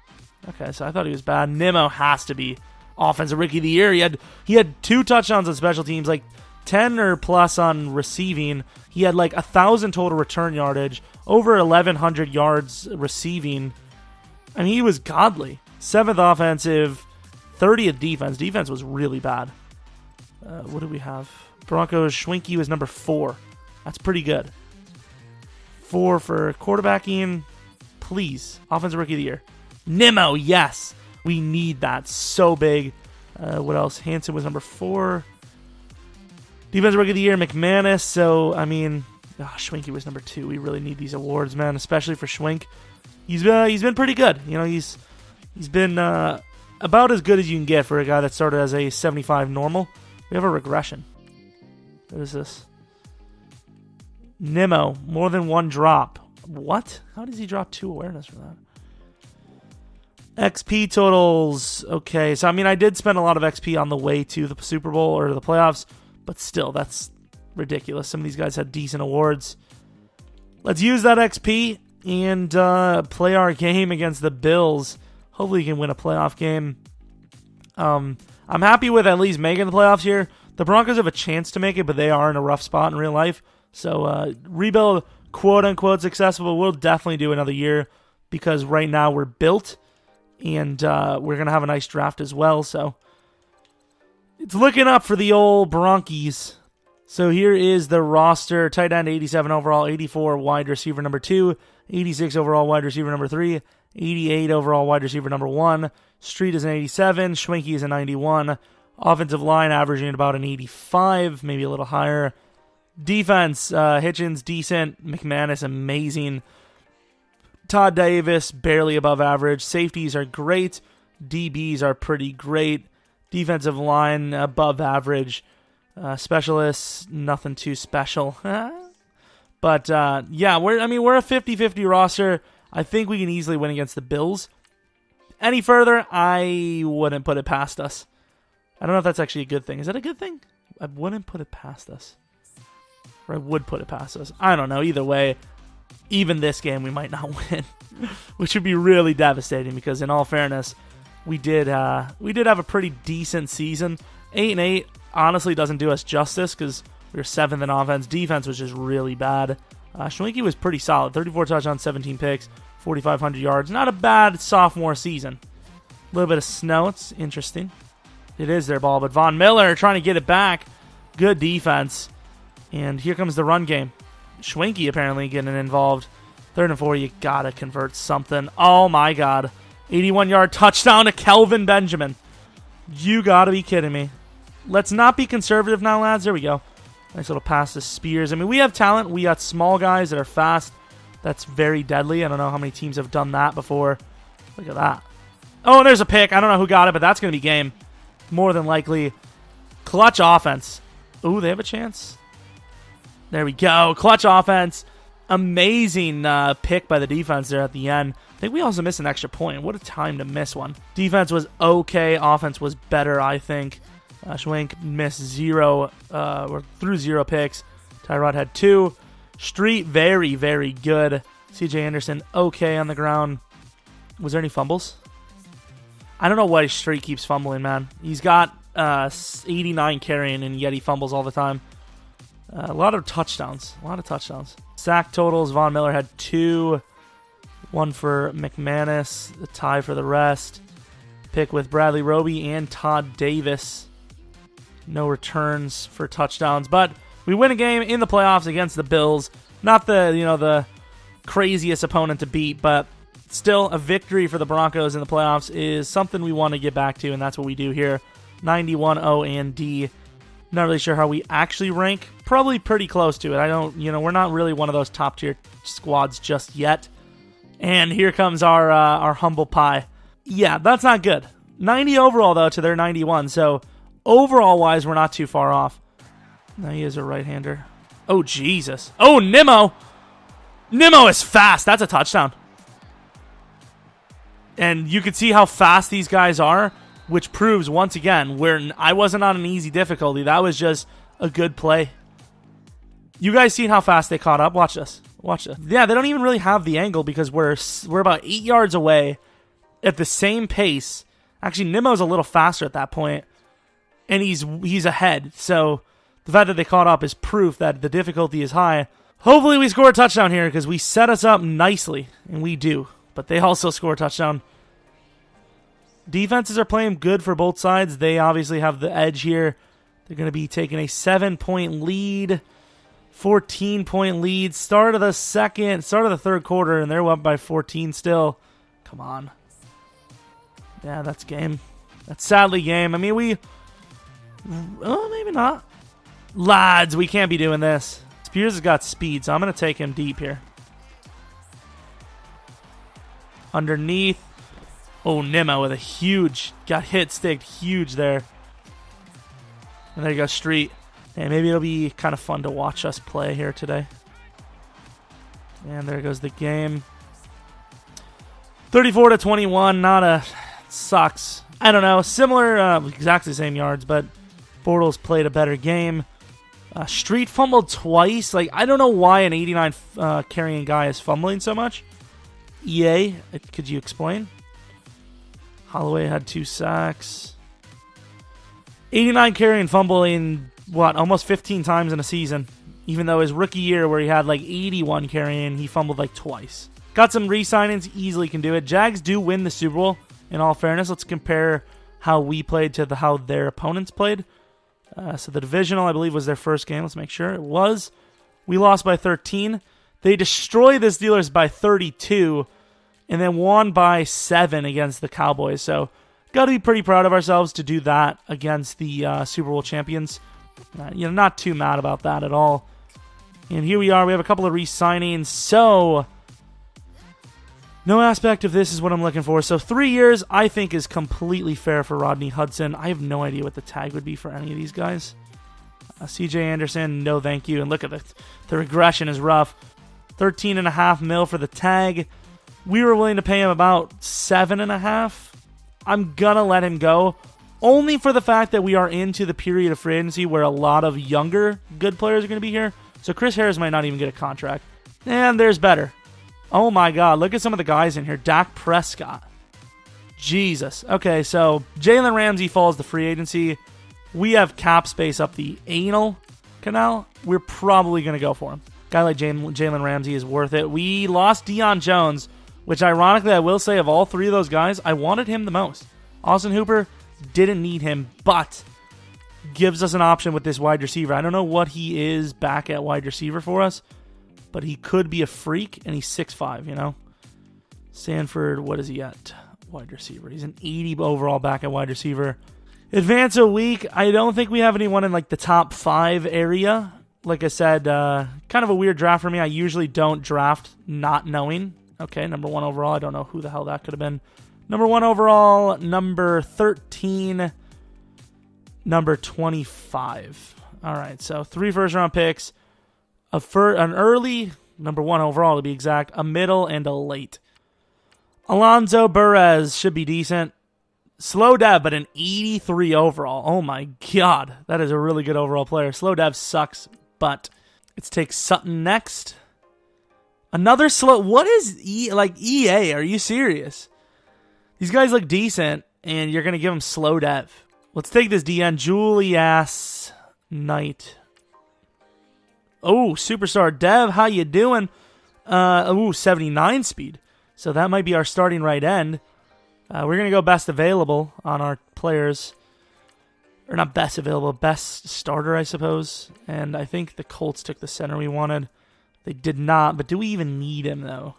Okay, so I thought he was bad. Nimmo has to be Offensive Rookie of the Year. He had 2 touchdowns on special teams, like 10 or plus on receiving. He had like 1,000 total return yardage, over 1,100 yards receiving. I mean, he was godly. 7th offensive, 30th defense. Defense was really bad. What do we have? Broncos, Schwinke was number 4. That's pretty good. 4 for quarterbacking. Please. Offensive Rookie of the Year. Nimmo, yes. We need that so big. What else? Hansen was number 4. Defensive Rookie of the Year, McManus. So, I mean, Schwinke was number 2. We really need these awards, man, especially for Schwink. He's been pretty good. He's been about as good as you can get for a guy that started as a 75 normal. We have a regression. What is this? Nimmo, more than 1 drop. What? How does he drop 2 awareness for that? XP totals. Okay, so I mean, I did spend a lot of XP on the way to the Super Bowl or the playoffs, but still, that's ridiculous. Some of these guys had decent awards. Let's use that XP and play our game against the Bills. Hopefully, we can win a playoff game. I'm happy with at least making the playoffs here. The Broncos have a chance to make it, but they are in a rough spot in real life. So, rebuild, quote-unquote, successful, but we'll definitely do another year because right now we're built, and we're going to have a nice draft as well. So, it's looking up for the old Bronkies. So, here is the roster. Tight end, 87 overall, 84 wide receiver number 2, 86 overall wide receiver number 3, 88 overall wide receiver number 1. Street is an 87, Schwinke is a 91. Offensive line averaging about an 85, maybe a little higher. Defense, Hitchens, decent. McManus, amazing. Todd Davis, barely above average. Safeties are great. DBs are pretty great. Defensive line, above average. Specialists, nothing too special. But, yeah, we're a 50-50 roster. I think we can easily win against the Bills. Any further, I wouldn't put it past us. I don't know if that's actually a good thing. Is that a good thing? I wouldn't put it past us. Or I would put it past us. I don't know. Either way, even this game we might not win, which would be really devastating because, in all fairness, we did have a pretty decent season. 8-8 honestly doesn't do us justice because we were 7th in offense. Defense was just really bad. Schwinke was pretty solid. 34 touchdowns, 17 picks, 4,500 yards. Not a bad sophomore season. A little bit of snow. It's interesting. It is their ball, but Von Miller trying to get it back. Good defense. And here comes the run game. Schwinke apparently getting involved. 3rd and 4, you gotta convert something. Oh my god. 81-yard touchdown to Kelvin Benjamin. You gotta be kidding me. Let's not be conservative now, lads. There we go. Nice little pass to Spears. I mean, we have talent. We got small guys that are fast. That's very deadly. I don't know how many teams have done that before. Look at that. Oh, and there's a pick. I don't know who got it, but that's going to be game. More than likely. Clutch offense. Ooh, they have a chance. There we go. Clutch offense. Amazing pick by the defense there at the end. I think we also missed an extra point. What a time to miss one. Defense was okay. Offense was better, I think. Schwenk missed 0, or threw 0 picks. Tyrod had 2. Street, very, very good. CJ Anderson, okay on the ground. Was there any fumbles? I don't know why Street keeps fumbling, man. He's got 89 carrying, and yet he fumbles all the time. A lot of touchdowns. Sack totals, Von Miller had 2. 1 for McManus. The tie for the rest. Pick with Bradley Roby and Todd Davis. No returns for touchdowns. But we win a game in the playoffs against the Bills. Not the craziest opponent to beat, but still a victory for the Broncos in the playoffs is something we want to get back to, and that's what we do here. 91-0 and D. Not really sure how we actually rank. Probably pretty close to it. We're not really one of those top tier squads just yet. And here comes our humble pie. Yeah, that's not good. 90 overall, though, to their 91. So, overall-wise, we're not too far off. Now he is a right-hander. Oh, Jesus. Oh, Nimmo! Nimmo is fast. That's a touchdown. And you can see how fast these guys are, which proves, once again, I wasn't on an easy difficulty. That was just a good play. You guys seen how fast they caught up? Watch this. Yeah, they don't even really have the angle because we're about 8 yards away at the same pace. Actually, Nimmo's a little faster at that point, and he's ahead. So the fact that they caught up is proof that the difficulty is high. Hopefully we score a touchdown here because we set us up nicely, and we do. But they also score a touchdown. Defenses are playing good for both sides. They obviously have the edge here. They're going to be taking a 7-point lead. 14-point lead. Start of the third quarter, and they're up by 14 still. Come on. Yeah, that's game. That's sadly game. I mean, maybe not. Lads, we can't be doing this. Spears has got speed, so I'm going to take him deep here. Underneath. Oh, Nimmo with a huge, got hit, sticked huge there. And there you go, Street. And maybe it'll be kind of fun to watch us play here today. And there goes the game. 34-21, sucks. I don't know, similar, exactly the same yards, but Bortles played a better game. Street fumbled twice. I don't know why an 89 carrying guy is fumbling so much. EA, could you explain? Holloway had 2 sacks. 89 carrying fumbling, almost 15 times in a season. Even though his rookie year where he had 81 carrying, he fumbled twice. Got some re-signings, easily can do it. Jags do win the Super Bowl, in all fairness. Let's compare how we played to how their opponents played. So the divisional, I believe, was their first game. Let's make sure it was. We lost by 13. They destroyed the Steelers by 32. And then won by 7 against the Cowboys. So, got to be pretty proud of ourselves to do that against the Super Bowl champions. Not too mad about that at all. And here we are. We have a couple of re-signings. So, no aspect of this is what I'm looking for. So, 3 years, I think, is completely fair for Rodney Hudson. I have no idea what the tag would be for any of these guys. CJ Anderson, no thank you. And look at the regression is rough. $13.5 million for the tag. We were willing to pay him about $7.5. I'm going to let him go. Only for the fact that we are into the period of free agency where a lot of younger good players are going to be here. So Chris Harris might not even get a contract. And there's better. Oh my God. Look at some of the guys in here. Dak Prescott. Jesus. Okay, so Jalen Ramsey falls to free agency. We have cap space up the anal canal. We're probably going to go for him. Guy like Jalen Ramsey is worth it. We lost Deion Jones, which ironically, I will say, of all 3 of those guys, I wanted him the most. Austin Hooper didn't need him, but gives us an option with this wide receiver. I don't know what he is back at wide receiver for us, but he could be a freak, and he's 6'5", Sanford, what is he at wide receiver? He's an 80 overall back at wide receiver. Advance a week. I don't think we have anyone in the top 5 area. Like I said, kind of a weird draft for me. I usually don't draft not knowing. Okay, number 1 overall. I don't know who the hell that could have been. Number 1 overall, number 13, number 25. All right, so 3 first-round picks, an early, number 1 overall to be exact, a middle, and a late. Alonzo Perez should be decent. Slow dev, but an 83 overall. Oh my God, that is a really good overall player. Slow dev sucks, but let's take Sutton next. Another slow. What is EA? Are you serious? These guys look decent, and you're gonna give them slow dev. Let's take this DN, Julius Knight. Oh, superstar Dev, how you doing? 79 speed. So that might be our starting right end. We're going to go best available on our players. Or not best available, best starter, I suppose. And I think the Colts took the center we wanted. They did not, but do we even need him, though?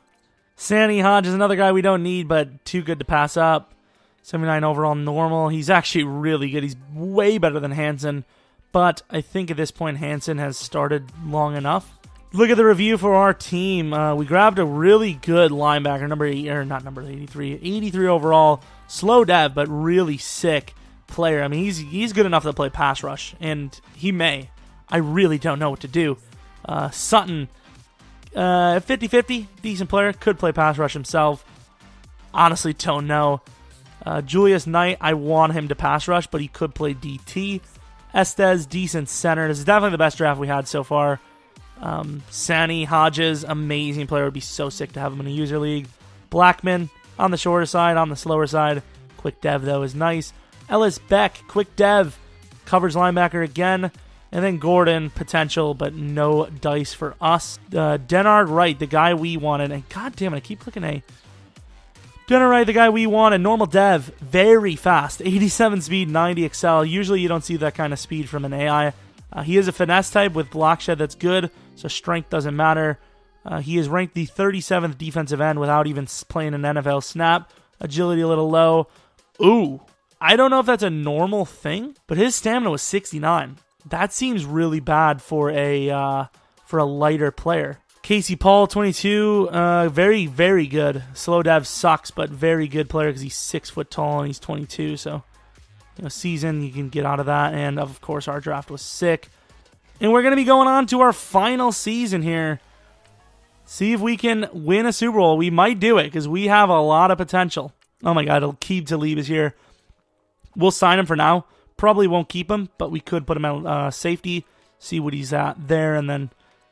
Sandy Hodge is another guy we don't need, but too good to pass up. 79 overall normal. He's actually really good. He's way better than Hansen. But I think at this point, Hansen has started long enough. Look at the review for our team. We grabbed a really good linebacker, number 83 overall. Slow dev, but really sick player. I mean, he's good enough to play pass rush, and he may. I really don't know what to do. Sutton, 50-50, decent player. Could play pass rush himself. Honestly, don't know. Julius Knight, I want him to pass rush, but he could play DT. Estes, decent center. This is definitely the best draft we had so far. Sani Hodges, amazing player. Would be so sick to have him in a user league. Blackman, on the shorter side, on the slower side. Quick dev, though, is nice. Ellis Beck, quick dev. Covers linebacker again. And then Gordon, potential, but no dice for us. Denard Wright, the guy we wanted. And god damn it, I keep clicking A. Denard Wright, the guy we wanted. Normal dev, very fast. 87 speed, 90 excel. Usually you don't see that kind of speed from an AI. He is a finesse type with block shed that's good, so strength doesn't matter. He is ranked the 37th defensive end without even playing an NFL snap. Agility a little low. Ooh, I don't know if that's a normal thing, but his stamina was 69. That seems really bad for a lighter player. Casey Paul, 22, very, very good. Slow dev sucks, but very good player because he's 6 foot tall and he's 22, so season, you can get out of that. And, of course, our draft was sick. And we're going to be going on to our final season here. See if we can win a Super Bowl. We might do it because we have a lot of potential. Oh, my God. Aqib Talib is here. We'll sign him for now. Probably won't keep him, but we could put him at safety, see what he's at there, and then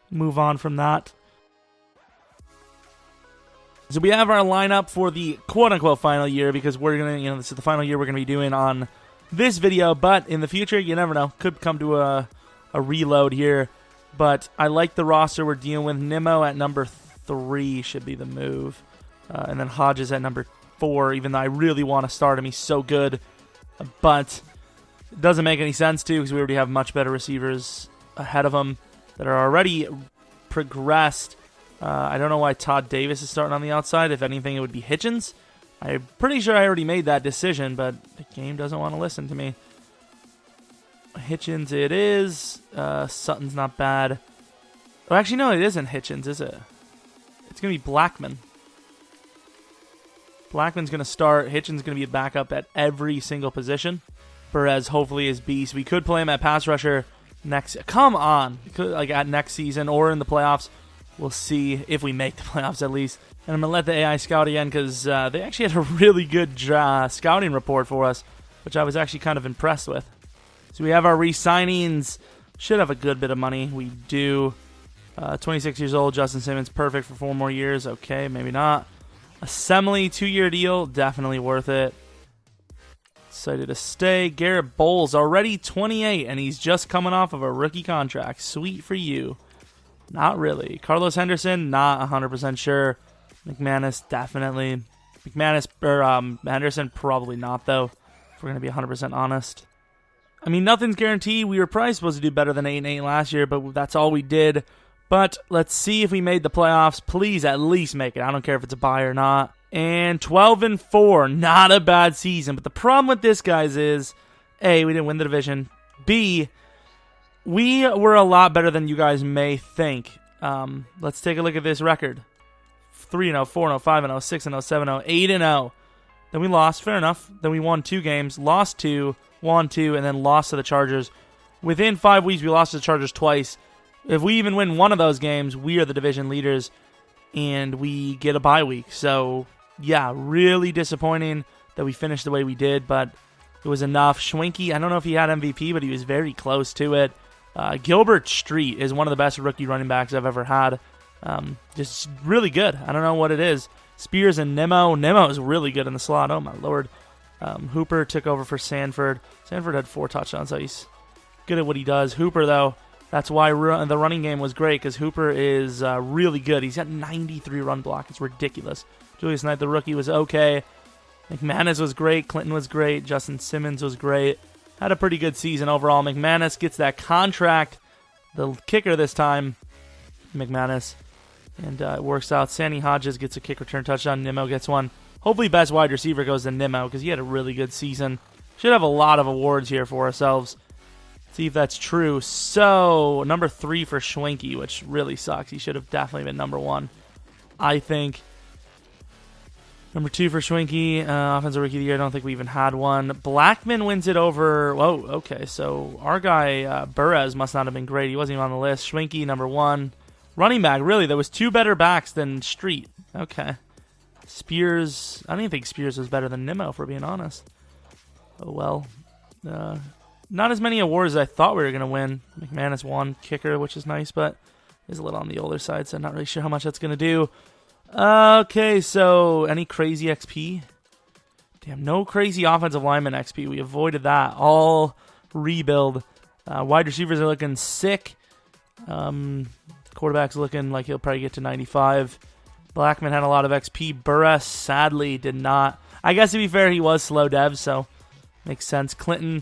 move on from that. So we have our lineup for the quote-unquote final year because we're going to, this is the final year we're going to be doing on this video, but in the future, you never know. Could come to a reload here, but I like the roster we're dealing with. Nimmo at number 3 should be the move, and then Hodges at number 4, even though I really want to start him. He's so good, but it doesn't make any sense, too, because we already have much better receivers ahead of him that are already progressed. I don't know why Todd Davis is starting on the outside. If anything, it would be Hitchens. I'm pretty sure I already made that decision, but the game doesn't want to listen to me. Hitchens it is. Sutton's not bad. Oh, actually, no, it isn't Hitchens, is it? It's going to be Blackman. Blackman's going to start. Hitchens going to be a backup at every single position. Perez hopefully is beast. We could play him at pass rusher next. Come on. Like at next season or in the playoffs. We'll see if we make the playoffs at least. And I'm going to let the AI scout again because they actually had a really good scouting report for us, which I was actually kind of impressed with. So we have our re-signings. Should have a good bit of money. We do. 26 years old, Justin Simmons, perfect for 4 more years. Okay, maybe not. Assembly, 2-year deal, definitely worth it. Excited to stay. Garrett Bowles, already 28, and he's just coming off of a rookie contract. Sweet for you. Not really. Carlos Henderson, not 100% sure. McManus, definitely. Henderson, probably not, though, if we're going to be 100% honest. I mean, nothing's guaranteed. We were probably supposed to do better than 8-8 last year, but that's all we did. But let's see if we made the playoffs. Please at least make it. I don't care if it's a bye or not. And 12-4, not a bad season. But the problem with this, guys, is A, we didn't win the division. B, we were a lot better than you guys may think. Let's take a look at this record. 3-0, 4-0, 5-0, 6-0, 7-0, 8-0. Then we lost, fair enough. Then we won 2 games, lost 2, won 2, and then lost to the Chargers. Within 5 weeks, we lost to the Chargers twice. If we even win one of those games, we are the division leaders, and we get a bye week. So, yeah, really disappointing that we finished the way we did, but it was enough. Schwenke, I don't know if he had MVP, but he was very close to it. Gilbert Street is one of the best rookie running backs I've ever had. Just really good. I don't know what it is. Spears and Nimmo. Nimmo is really good in the slot. Oh, my Lord. Hooper took over for Sanford. Sanford had 4 touchdowns, so he's good at what he does. Hooper, though, that's why the running game was great, because Hooper is really good. He's got 93 run block. It's ridiculous. Julius Knight, the rookie, was okay. McManus was great. Clinton was great. Justin Simmons was great. Had a pretty good season overall. McManus gets that contract. The kicker this time, McManus. And it works out. Sandy Hodges gets a kick return touchdown. Nimmo gets one. Hopefully best wide receiver goes to Nimmo, because he had a really good season. Should have a lot of awards here for ourselves. See if that's true. So, number 3 for Schwenke, which really sucks. He should have definitely been number 1, I think. Number 2 for Schwenke, Offensive Rookie of the Year. I don't think we even had one. Blackman wins it over. Whoa, okay. So, our guy, Burress, must not have been great. He wasn't even on the list. Schwenke, number 1. Running back, really, there was 2 better backs than Street. Okay. Spears, I don't even think Spears was better than Nimmo, if we're being honest. Oh, well. Not as many awards as I thought we were going to win. McManus won kicker, which is nice, but is a little on the older side, so I'm not really sure how much that's going to do. Okay, so any crazy XP? Damn, no crazy offensive lineman XP. We avoided that. All rebuild. Wide receivers are looking sick. Quarterback's looking like he'll probably get to 95. Blackman had a lot of XP. Burress, sadly, did not. I guess to be fair, he was slow dev, so makes sense. Clinton,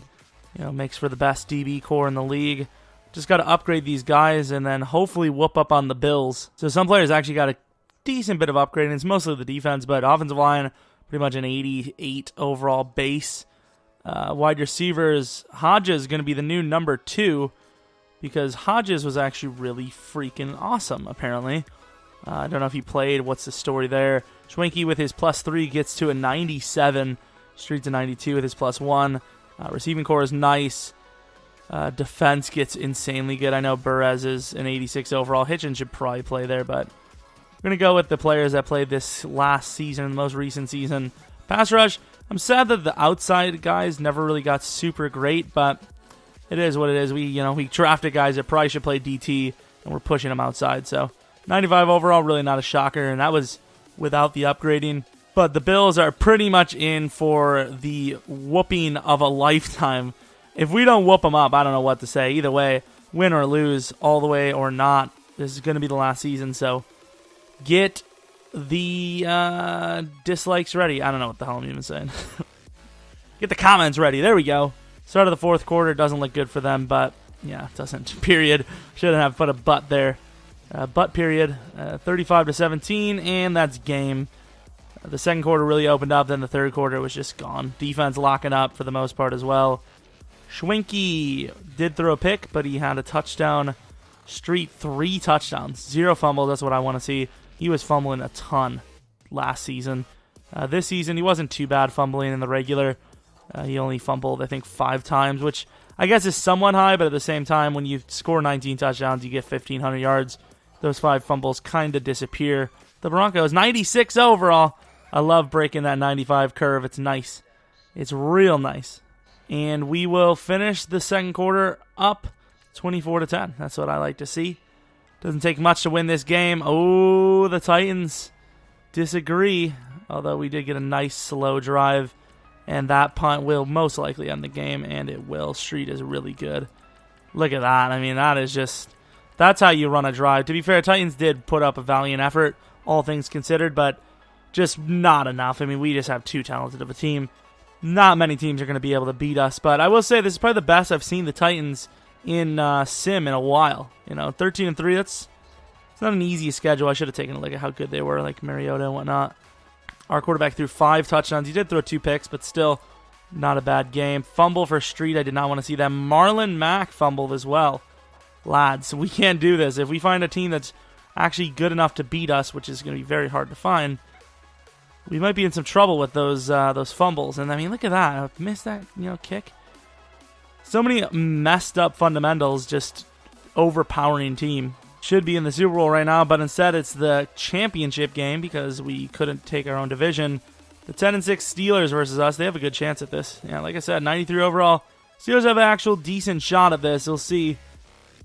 makes for the best DB core in the league. Just got to upgrade these guys and then hopefully whoop up on the Bills. So some players actually got a decent bit of upgrading. It's mostly the defense, but offensive line, pretty much an 88 overall base. Wide receivers, Hodges is going to be the new number 2 because Hodges was actually really freaking awesome, apparently. I don't know if he played. What's the story there? Schwenke with his +3 gets to a 97. Street's a 92 with his +1. Receiving core is nice. Defense gets insanely good. I know Burress is an 86 overall. Hitchens should probably play there, but we're going to go with the players that played this last season, the most recent season. Pass rush, I'm sad that the outside guys never really got super great, but it is what it is. We drafted guys that probably should play DT, and we're pushing them outside. So 95 overall, really not a shocker, and that was without the upgrading. But the Bills are pretty much in for the whooping of a lifetime. If we don't whoop them up, I don't know what to say. Either way, win or lose, all the way or not, this is going to be the last season. So get the dislikes ready. I don't know what the hell I'm even saying. Get the comments ready. There we go. Start of the fourth quarter doesn't look good for them, but yeah, it doesn't. Period. Shouldn't have put a but there. But period. 35-17, and that's game. The second quarter really opened up, then the third quarter was just gone. Defense locking up for the most part as well. Schwenke did throw a pick, but he had a touchdown. Street, 3 touchdowns. 0 fumbles, that's what I want to see. He was fumbling a ton last season. This season, he wasn't too bad fumbling in the regular. He only fumbled, I think, 5 times, which I guess is somewhat high, but at the same time, when you score 19 touchdowns, you get 1,500 yards. Those 5 fumbles kind of disappear. The Broncos, 96 overall. I love breaking that 95 curve. It's nice. It's real nice. And we will finish the second quarter up 24-10. That's what I like to see. Doesn't take much to win this game. Oh, the Titans disagree. Although we did get a nice slow drive. And that punt will most likely end the game. And it will. Street is really good. Look at that. I mean, that is just... That's how you run a drive. To be fair, Titans did put up a valiant effort, all things considered, but just not enough. I mean, we just have too talented of a team. Not many teams are going to be able to beat us, but I will say this is probably the best I've seen the Titans in Sim in a while. 13-3, it's not an easy schedule. I should have taken a look at how good they were, like Mariota and whatnot. Our quarterback threw 5 touchdowns. He did throw 2 picks, but still not a bad game. Fumble for Street, I did not want to see that. Marlon Mack fumbled as well. Lads, we can't do this. If we find a team that's actually good enough to beat us, which is going to be very hard to find, we might be in some trouble with those fumbles. And I mean, look at that. I missed that, kick. So many messed up fundamentals, just overpowering team. Should be in the Super Bowl right now, but instead it's the championship game because we couldn't take our own division. The 10-6 Steelers versus us, they have a good chance at this. Yeah, like I said, 93 overall. Steelers have an actual decent shot at this. We'll see.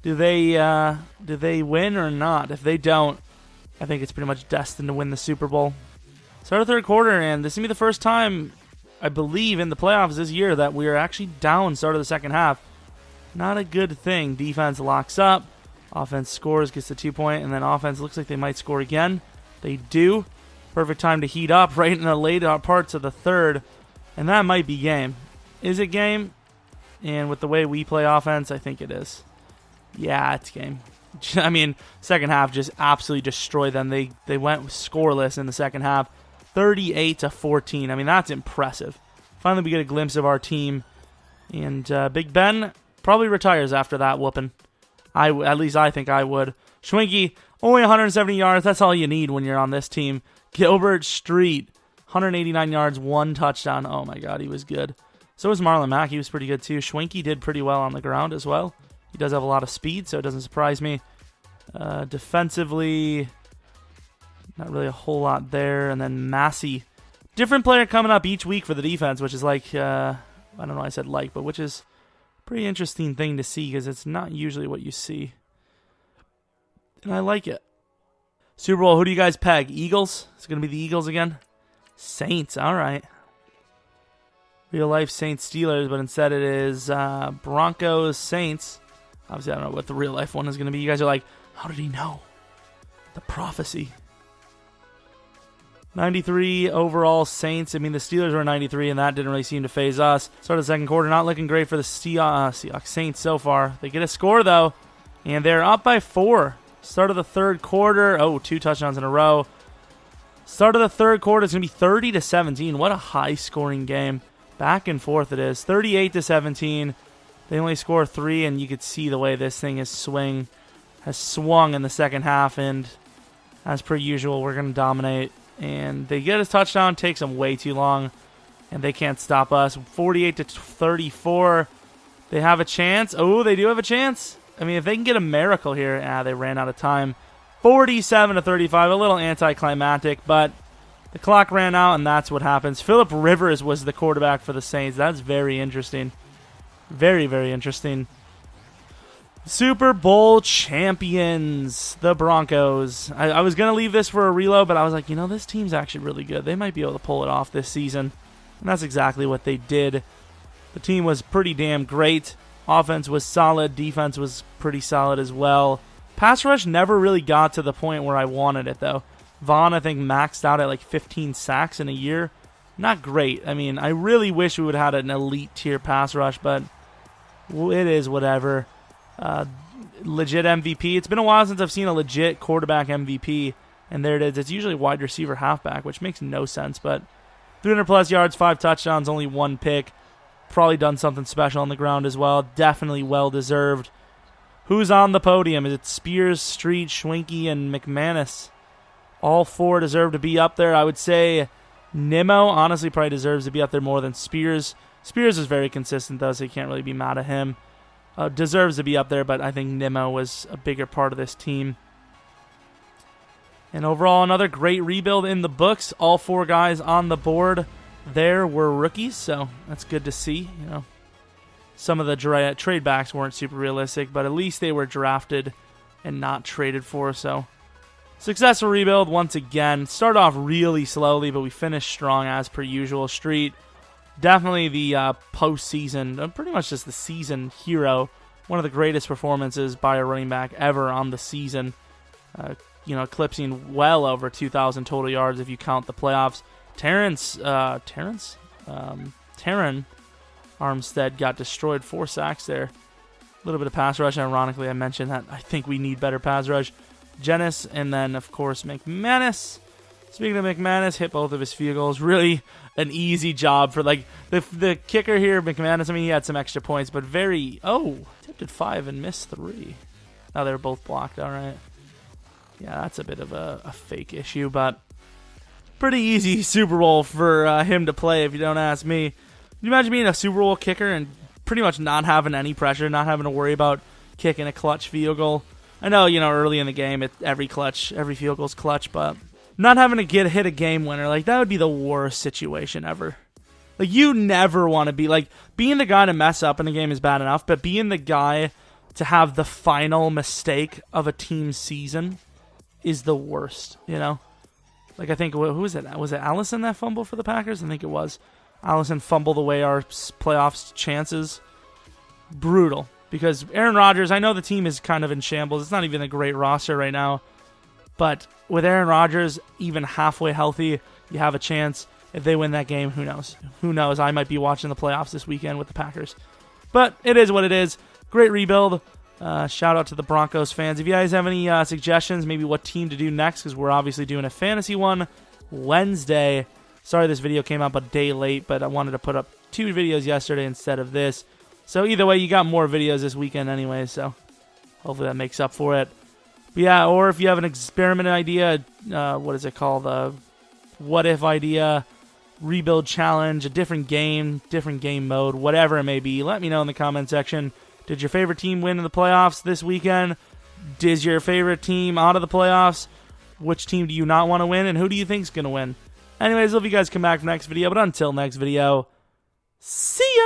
Do they win or not? If they don't, I think it's pretty much destined to win the Super Bowl. Start of third quarter, and this is going to be the first time I believe, in the playoffs this year that we are actually down start of the second half. Not a good thing. Defense locks up. Offense scores, gets the 2-point, and then offense looks like they might score again. They do. Perfect time to heat up right in the later parts of the third, and that might be game. Is it game? And with the way we play offense, I think it is. Yeah, it's game. I mean, second half just absolutely destroyed them. They went scoreless in the second half, 38-14. I mean, that's impressive. Finally, we get a glimpse of our team, and Big Ben probably retires after that whooping. At least I think I would. Schwenke, only 170 yards. That's all you need when you're on this team. Gilbert Street, 189 yards, 1 touchdown. Oh my God, he was good. So was Marlon Mack. He was pretty good too. Schwenke did pretty well on the ground as well. He does have a lot of speed, so it doesn't surprise me. Defensively, not really a whole lot there. And then Massey, different player coming up each week for the defense, which is like, I don't know why I said like, but which is pretty interesting thing to see because it's not usually what you see. And I like it. Super Bowl, who do you guys peg? Eagles? It's going to be the Eagles again? Saints, all right. Real life Saints Steelers, but instead it is Broncos Saints. Obviously, I don't know what the real life one is going to be. You guys are like, how did he know? The prophecy. 93 overall Saints. I mean, the Steelers were 93, and that didn't really seem to phase us. Start of the second quarter, not looking great for the Seahawks Saints so far. They get a score, though, and they're up by 4. Start of the third quarter. Oh, 2 touchdowns in a row. Start of the third quarter is going to be 30-17. What a high-scoring game. Back and forth it is. 38-17. They only score 3, and you could see the way this thing has swung in the second half, and as per usual, we're going to dominate. And they get a touchdown, takes them way too long, and they can't stop us. 48-34. They have a chance. Oh, they do have a chance. I mean, if they can get a miracle here, they ran out of time. 47-35, a little anticlimactic, but the clock ran out, and that's what happens. Phillip Rivers was the quarterback for the Saints. That's very interesting. Very, very interesting. Super Bowl champions, the Broncos. I was going to leave this for a reload, but I was like, this team's actually really good. They might be able to pull it off this season. And that's exactly what they did. The team was pretty damn great. Offense was solid. Defense was pretty solid as well. Pass rush never really got to the point where I wanted it, though. Vaughn, I think, maxed out at like 15 sacks in a year. Not great. I mean, I really wish we would have had an elite tier pass rush, but it is whatever. Legit MVP. It's been a while since I've seen a legit quarterback MVP, and there it is. It's usually wide receiver halfback, which makes no sense, but 300 plus yards, 5 touchdowns, only 1 pick. Probably done something special on the ground as well. Definitely well deserved. Who's on the podium? Is it Spears, Street, Schwenke, and McManus? All 4 deserve to be up there. I would say Nimmo honestly probably deserves to be up there more than Spears. Spears is very consistent, though, so you can't really be mad at him. Deserves to be up there, but I think Nimmo was a bigger part of this team. And overall, another great rebuild in the books. All 4 guys on the board there were rookies, so that's good to see. Some of the trade backs weren't super realistic, but at least they were drafted and not traded for, so successful rebuild once again. Started off really slowly, but we finished strong as per usual. Street, definitely the postseason, pretty much just the season hero. One of the greatest performances by a running back ever on the season. Eclipsing well over 2,000 total yards if you count the playoffs. Taron Armstead got destroyed, 4 sacks there. A little bit of pass rush. Ironically, I mentioned that I think we need better pass rush. Jennings, and then, of course, McManus. Speaking of McManus, hit both of his field goals. Really an easy job for, the kicker here, McManus. I mean, he had some extra points, but attempted 5 and missed 3. Oh, they were both blocked. All right. Yeah, that's a bit of a fake issue, but pretty easy Super Bowl for him to play, if you don't ask me. Can you imagine being a Super Bowl kicker and pretty much not having any pressure, not having to worry about kicking a clutch field goal? I know, early in the game, every field goal's clutch, but not having to hit a game winner, that would be the worst situation ever. You never want to be, being the guy to mess up in a game is bad enough, but being the guy to have the final mistake of a team's season is the worst, I think, who was it? Was it Allison that fumbled for the Packers? I think it was. Allison fumbled away our playoffs chances. Brutal. Because Aaron Rodgers, I know the team is kind of in shambles. It's not even a great roster right now. But with Aaron Rodgers even halfway healthy, you have a chance. If they win that game, who knows? Who knows? I might be watching the playoffs this weekend with the Packers. But it is what it is. Great rebuild. Shout out to the Broncos fans. If you guys have any suggestions, maybe what team to do next, because we're obviously doing a fantasy one Wednesday. Sorry this video came out a day late, but I wanted to put up 2 videos yesterday instead of this. So either way, you got more videos this weekend anyway, so hopefully that makes up for it. But yeah, or if you have an experiment idea, what is it called? The what if idea, rebuild challenge, a different game mode, whatever it may be, let me know in the comment section. Did your favorite team win in the playoffs this weekend? Is your favorite team out of the playoffs? Which team do you not want to win, and who do you think is going to win? Anyways, hope you guys come back for next video, but until next video, see ya!